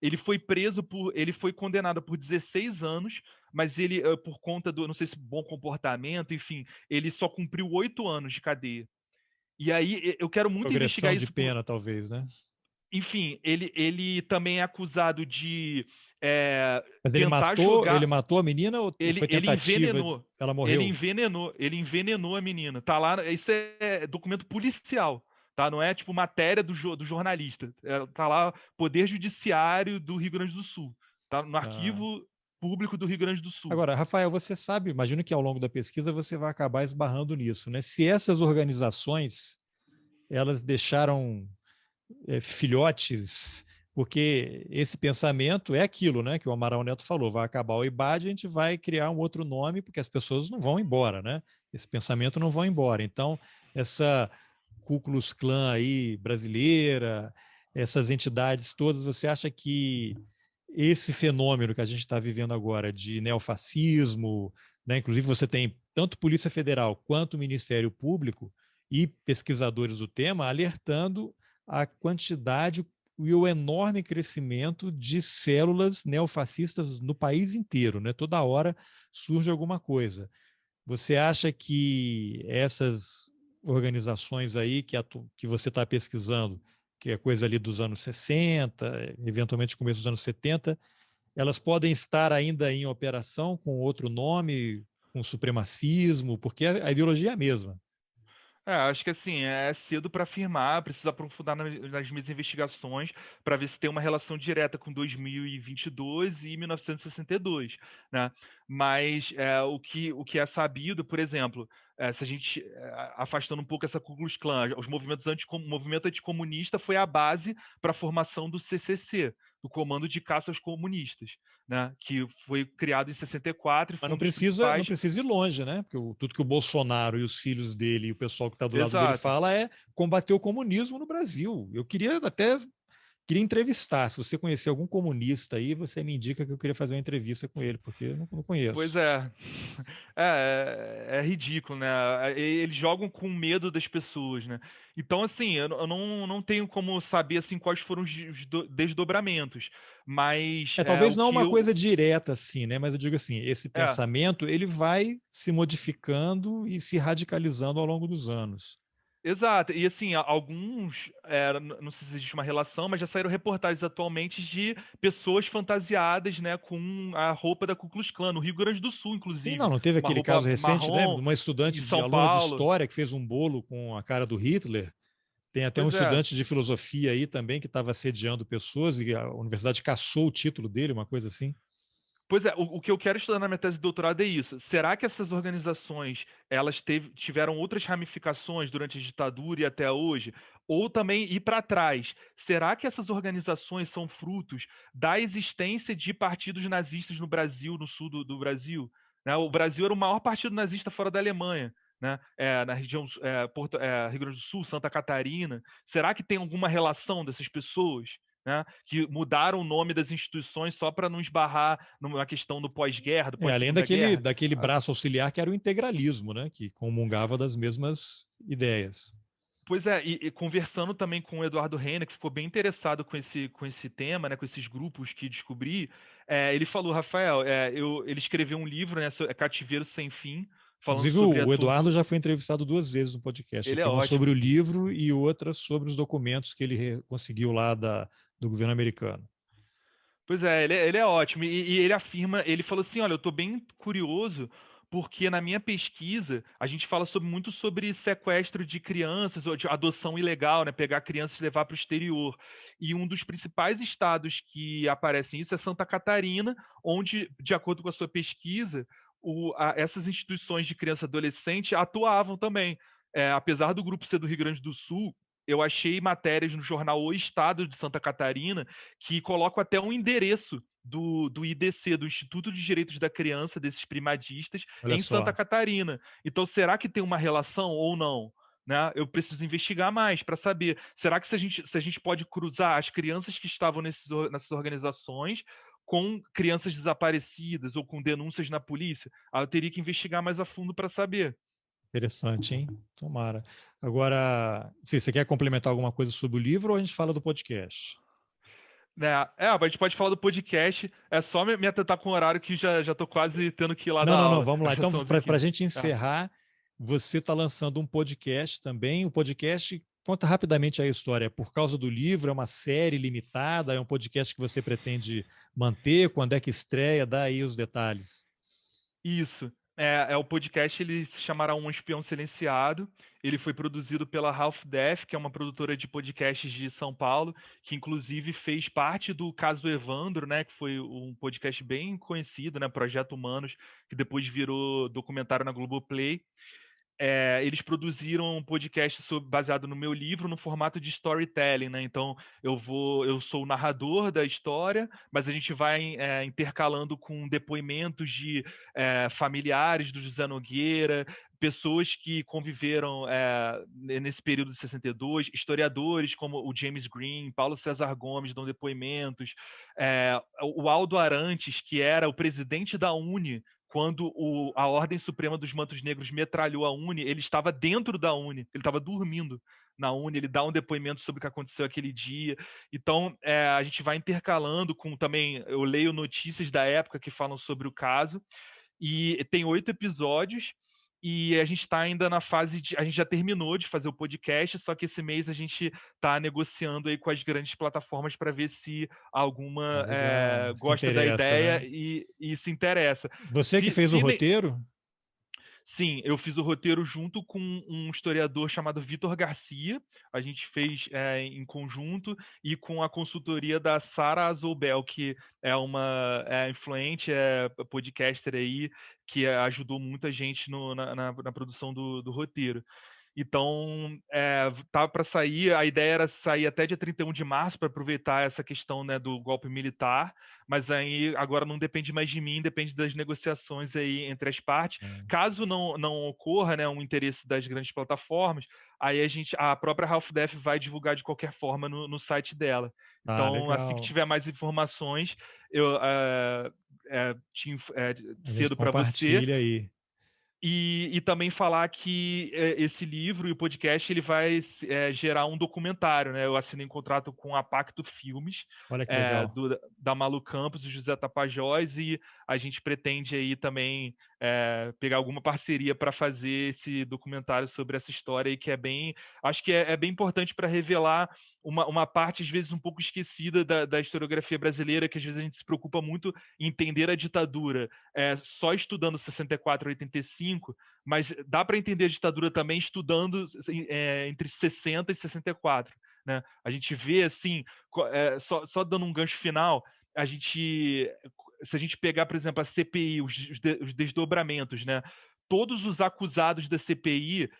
Ele foi condenado por 16 anos, mas ele, por conta do, não sei se bom comportamento, enfim, ele só cumpriu 8 anos de cadeia. E aí eu quero muito investigar Progressão de isso por, pena, talvez, né? enfim, ele também é acusado de Mas tentar ele jogar. matou a menina ou foi Ele tentativa envenenou. ela morreu? Ele envenenou a menina. Tá lá, isso é documento policial, tá? Não é tipo matéria do jornalista. Tá lá, Poder Judiciário do Rio Grande do Sul. Tá no Ah. arquivo público do Rio Grande do Sul. Agora, Rafael, você sabe, imagino que ao longo da pesquisa você vai acabar esbarrando nisso, né? Se essas organizações elas deixaram filhotes, porque esse pensamento é aquilo, né, que o Amaral Neto falou, vai acabar o IBAD, a gente vai criar um outro nome, porque as pessoas não vão embora, né? Esse pensamento não vai embora. Então, essa Ku Klux Klan aí brasileira, essas entidades todas, você acha que esse fenômeno que a gente está vivendo agora de neofascismo, né? Inclusive você tem tanto Polícia Federal quanto o Ministério Público e pesquisadores do tema alertando a quantidade e o enorme crescimento de células neofascistas no país inteiro, né? Toda hora surge alguma coisa. Você acha que essas organizações aí que você está pesquisando, que é coisa ali dos anos 60, eventualmente começo dos anos 70, elas podem estar ainda em operação com outro nome, com supremacismo, porque a ideologia é a mesma. Acho que assim, é cedo para afirmar, preciso aprofundar nas minhas investigações para ver se tem uma relação direta com 2022 e 1962, né? Mas o que é sabido, por exemplo, se a gente afastando um pouco essa Ku Klux Klan, os movimentos o movimento anticomunista foi a base para a formação do CCC, do Comando de Caça aos Comunistas, né? Que foi criado em 64 e Mas foi um dos não principais. precisa ir longe, né? Porque tudo que o Bolsonaro e os filhos dele e o pessoal que está do lado dele Exato. fala é combater o comunismo no Brasil. Eu queria até queria entrevistar. Se você conhecer algum comunista aí, você me indica que eu queria fazer uma entrevista com ele, porque eu não Pois conheço. é. É ridículo, né? Eles jogam com medo das pessoas, né? Então, assim, eu não tenho como saber assim quais foram os desdobramentos, mas Talvez o não que uma eu coisa direta assim, né? Mas eu digo assim, esse é pensamento ele vai se modificando e se radicalizando ao longo dos anos. exato. E assim, alguns, não sei se existe uma relação, mas já saíram reportagens atualmente de pessoas fantasiadas, né, com a roupa da Ku Klux Klan, no Rio Grande do Sul, Sim, inclusive. não teve Uma aquele roupa caso recente, né? De marrom uma em estudante de São aluna de Paulo. história que fez um bolo com a cara do Hitler. Tem até um Pois é. estudante de filosofia aí também que estava assediando pessoas e a universidade cassou o título dele, uma coisa assim. Pois é, o que eu quero estudar na minha tese de doutorado é isso. Será que essas organizações elas tiveram outras ramificações durante a ditadura e até hoje? Ou também ir para trás? Será que essas organizações são frutos da existência de partidos nazistas no Brasil, no sul do Brasil? Né? O Brasil era o maior partido nazista fora da Alemanha. Né? Na região Rio Grande do Sul, Santa Catarina. Será que tem alguma relação dessas pessoas? Né, que mudaram o nome das instituições só para não esbarrar numa questão do pós-guerra, do Além pós-segunda guerra. daquele braço auxiliar que era o integralismo, né? Que comungava das mesmas ideias. Pois é, e conversando também com o Eduardo Reina, que ficou bem interessado com esse tema, né, com esses grupos que descobri, ele falou, Rafael, ele escreveu um livro, né, Cativeiro Sem Fim, falando Inclusive, sobre a o Eduardo já foi entrevistado duas vezes no podcast Ele é aqui, uma sobre ótimo. o livro e outra sobre os documentos que ele conseguiu lá do governo americano. Pois é, ele é ótimo. E ele afirma, ele falou assim: olha, eu estou bem curioso, porque na minha pesquisa a gente fala muito sobre sequestro de crianças, ou de adoção ilegal, né? Pegar crianças e levar para o exterior. E um dos principais estados que aparecem isso é Santa Catarina, onde, de acordo com a sua pesquisa, essas instituições de criança e adolescente atuavam também. Apesar do grupo ser do Rio Grande do Sul, eu achei matérias no jornal O Estado de Santa Catarina que colocam até um endereço do IDC, do Instituto de Direitos da Criança, desses primadistas, Olha em Santa só. Catarina. Então, será que tem uma relação ou não? Né? Eu preciso investigar mais para saber. Será que se a gente pode cruzar as crianças que estavam nessas organizações com crianças desaparecidas ou com denúncias na polícia? Eu teria que investigar mais a fundo para saber. Interessante, hein? Tomara. Agora, se você quer complementar alguma coisa sobre o livro ou a gente fala do podcast? Né? A gente pode falar do podcast. É só me atentar com o horário que já tô quase tendo que ir lá dar Não, aula. vamos lá. Já Então, são para a 11h15. gente Tá. encerrar, você está lançando um podcast também. O podcast, conta rapidamente a história. É por causa do livro, é uma série limitada, é um podcast que você pretende manter? Quando é que estreia? Dá aí os detalhes. Isso. O podcast, ele se chamará Um Espião Silenciado. Ele foi produzido pela Half Death, que é uma produtora de podcasts de São Paulo, que inclusive fez parte do Caso Evandro, né, que foi um podcast bem conhecido, né, Projeto Humanos, que depois virou documentário na Globoplay. Eles produziram um podcast baseado no meu livro no formato de storytelling, né? Então eu sou o narrador da história, mas a gente vai intercalando com depoimentos de familiares do José Nogueira, pessoas que conviveram nesse período de 62, historiadores como o James Green, Paulo César Gomes dão depoimentos, o Aldo Arantes, que era o presidente da UNE quando a Ordem Suprema dos Mantos Negros metralhou a UNE, ele estava dentro da UNE, ele estava dormindo na UNE, ele dá um depoimento sobre o que aconteceu aquele dia. Então, a gente vai intercalando com também, eu leio notícias da época que falam sobre o caso, e tem 8 episódios, e a gente está ainda na fase de. A gente já terminou de fazer o podcast, só que esse mês a gente está negociando aí com as grandes plataformas para ver se alguma Legal. Se gosta da interessa, ideia né? e se interessa. Você que fez o roteiro? Sim, eu fiz o roteiro junto com um historiador chamado Vitor Garcia. A gente fez em conjunto e com a consultoria da Sara Azobel, que é uma influente podcaster aí, que ajudou muita gente na produção do roteiro. Então, tá para sair, a ideia era sair até dia 31 de março para aproveitar essa questão, né, do golpe militar, mas aí agora não depende mais de mim, depende das negociações aí entre as partes. Caso não ocorra, né, um interesse das grandes plataformas, aí a própria Half Death vai divulgar de qualquer forma no site dela. Então, assim que Legal. tiver mais informações, eu A gente cedo para você. compartilha aí. E também falar que esse livro e o podcast ele vai gerar um documentário, né? Eu assinei um contrato com a Pacto Filmes, Olha que legal. da Malu Campos e José Tapajós, e a gente pretende aí também pegar alguma parceria para fazer esse documentário sobre essa história aí, que acho que é bem importante para revelar uma parte, às vezes, um pouco esquecida da historiografia brasileira, que às vezes a gente se preocupa muito em entender a ditadura só estudando 64 e 85, mas dá para entender a ditadura também estudando entre 60 e 64. Né? A gente vê, assim, só dando um gancho final, se a gente pegar, por exemplo, a CPI, os desdobramentos, né? Todos os acusados da CPI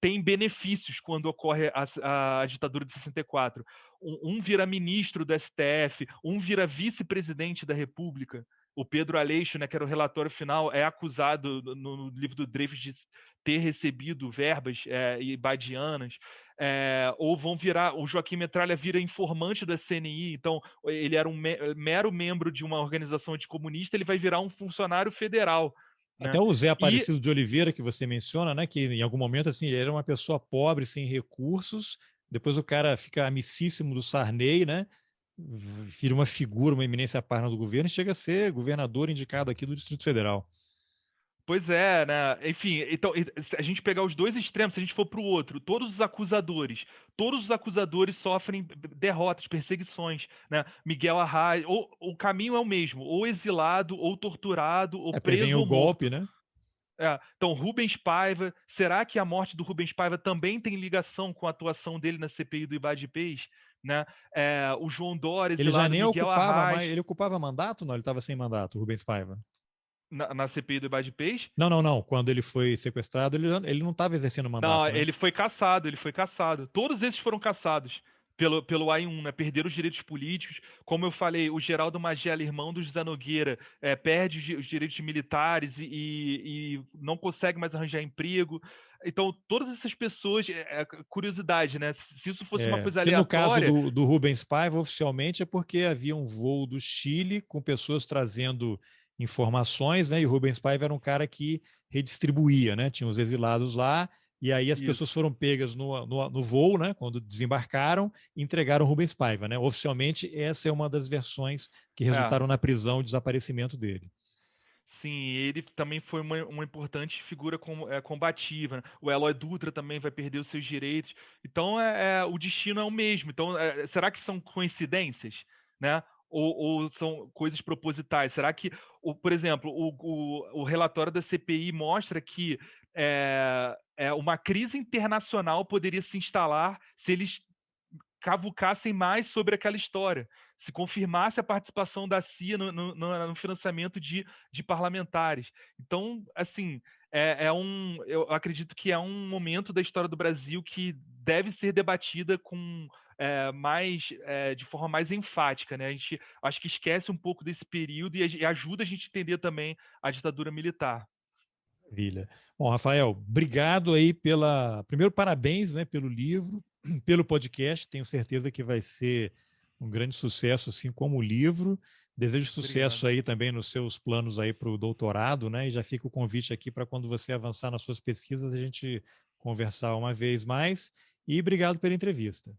têm benefícios quando ocorre a ditadura de 64. Um vira ministro do STF, um vira vice-presidente da República. O Pedro Aleixo, né, que era o relatório final, é acusado no livro do Dreyfus de ter recebido verbas ibadianas. Ou vão virar, o Joaquim Metralha vira informante da CNI, então ele era um mero membro de uma organização anticomunista, ele vai virar um funcionário federal. Até Né? o Zé E Aparecido de Oliveira, que você menciona, né, que em algum momento assim, ele era uma pessoa pobre, sem recursos, depois o cara fica amicíssimo do Sarney, né, vira uma figura, uma eminência parna do governo e chega a ser governador indicado aqui do Distrito Federal. Pois é, né? Enfim, então, se a gente pegar os dois extremos, se a gente for para o outro, todos os acusadores sofrem derrotas, perseguições, né? Miguel Arraes, o caminho é o mesmo, ou exilado, ou torturado, ou Porque vem preso o ou golpe, morto. né? Então, Rubens Paiva, será que a morte do Rubens Paiva também tem ligação com a atuação dele na CPI do Ibadipês? Né? O João Dória, Ele já exilado, nem Miguel ocupava mais, Arraes. ele ocupava mandato? Não, ele estava sem mandato, o Rubens Paiva. Na CPI do Ebad Peixe? Não, não, não. Quando ele foi sequestrado, ele não estava exercendo Não, mandato, né? ele foi caçado, ele foi caçado. Todos esses foram caçados pelo AI-1, né? Perderam os direitos políticos. Como eu falei, o Geraldo Magela, irmão do José Nogueira, perde os direitos militares e não consegue mais arranjar emprego. Então, todas essas pessoas, curiosidade, né? Se isso fosse uma coisa E no caso aleatória, do Rubens Paiva, oficialmente é porque havia um voo do Chile com pessoas trazendo informações, né? E o Rubens Paiva era um cara que redistribuía, né? Tinha os exilados lá, e aí as pessoas isso. foram pegas no voo, né? Quando desembarcaram, e entregaram o Rubens Paiva, né? Oficialmente, essa é uma das versões que É. resultaram na prisão e desaparecimento dele. Sim, ele também foi uma importante figura combativa, né? O Eloy Dutra também vai perder os seus direitos. Então, o destino é o mesmo. Então, será que são coincidências, né? Ou são coisas propositais? Será que, por exemplo, o relatório da CPI mostra que uma crise internacional poderia se instalar se eles cavucassem mais sobre aquela história, se confirmasse a participação da CIA no financiamento de parlamentares. Então, assim, eu acredito que é um momento da história do Brasil que deve ser debatida com de forma mais enfática, né? A gente acho que esquece um pouco desse período e ajuda a gente a entender também a ditadura militar. Maravilha. Bom, Rafael, obrigado aí primeiro, parabéns, né, pelo livro, pelo podcast. Tenho certeza que vai ser um grande sucesso, assim como o livro. Desejo sucesso Obrigado. aí também nos seus planos aí para o doutorado, né? E já fica o convite aqui para quando você avançar nas suas pesquisas, a gente conversar uma vez mais. E obrigado pela entrevista.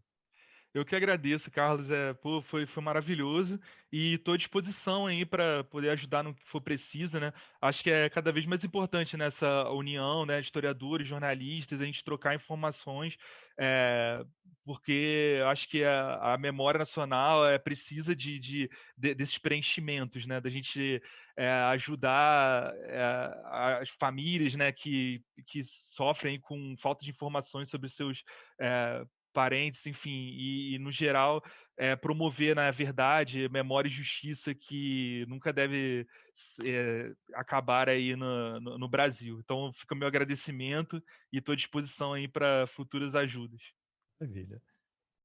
Eu que agradeço, Carlos. Pô, foi maravilhoso e estou à disposição aí para poder ajudar no que for preciso, né? Acho que é cada vez mais importante nessa união, né, de historiadores, jornalistas, a gente trocar informações, é, porque acho que a memória nacional precisa desses preenchimentos, né? Da gente ajudar as famílias, né, que sofrem com falta de informações sobre seus é, parentes, enfim, e no geral promover na verdade, memória e justiça que nunca deve acabar aí no Brasil. Então fica o meu agradecimento e estou à disposição aí para futuras ajudas. Maravilha.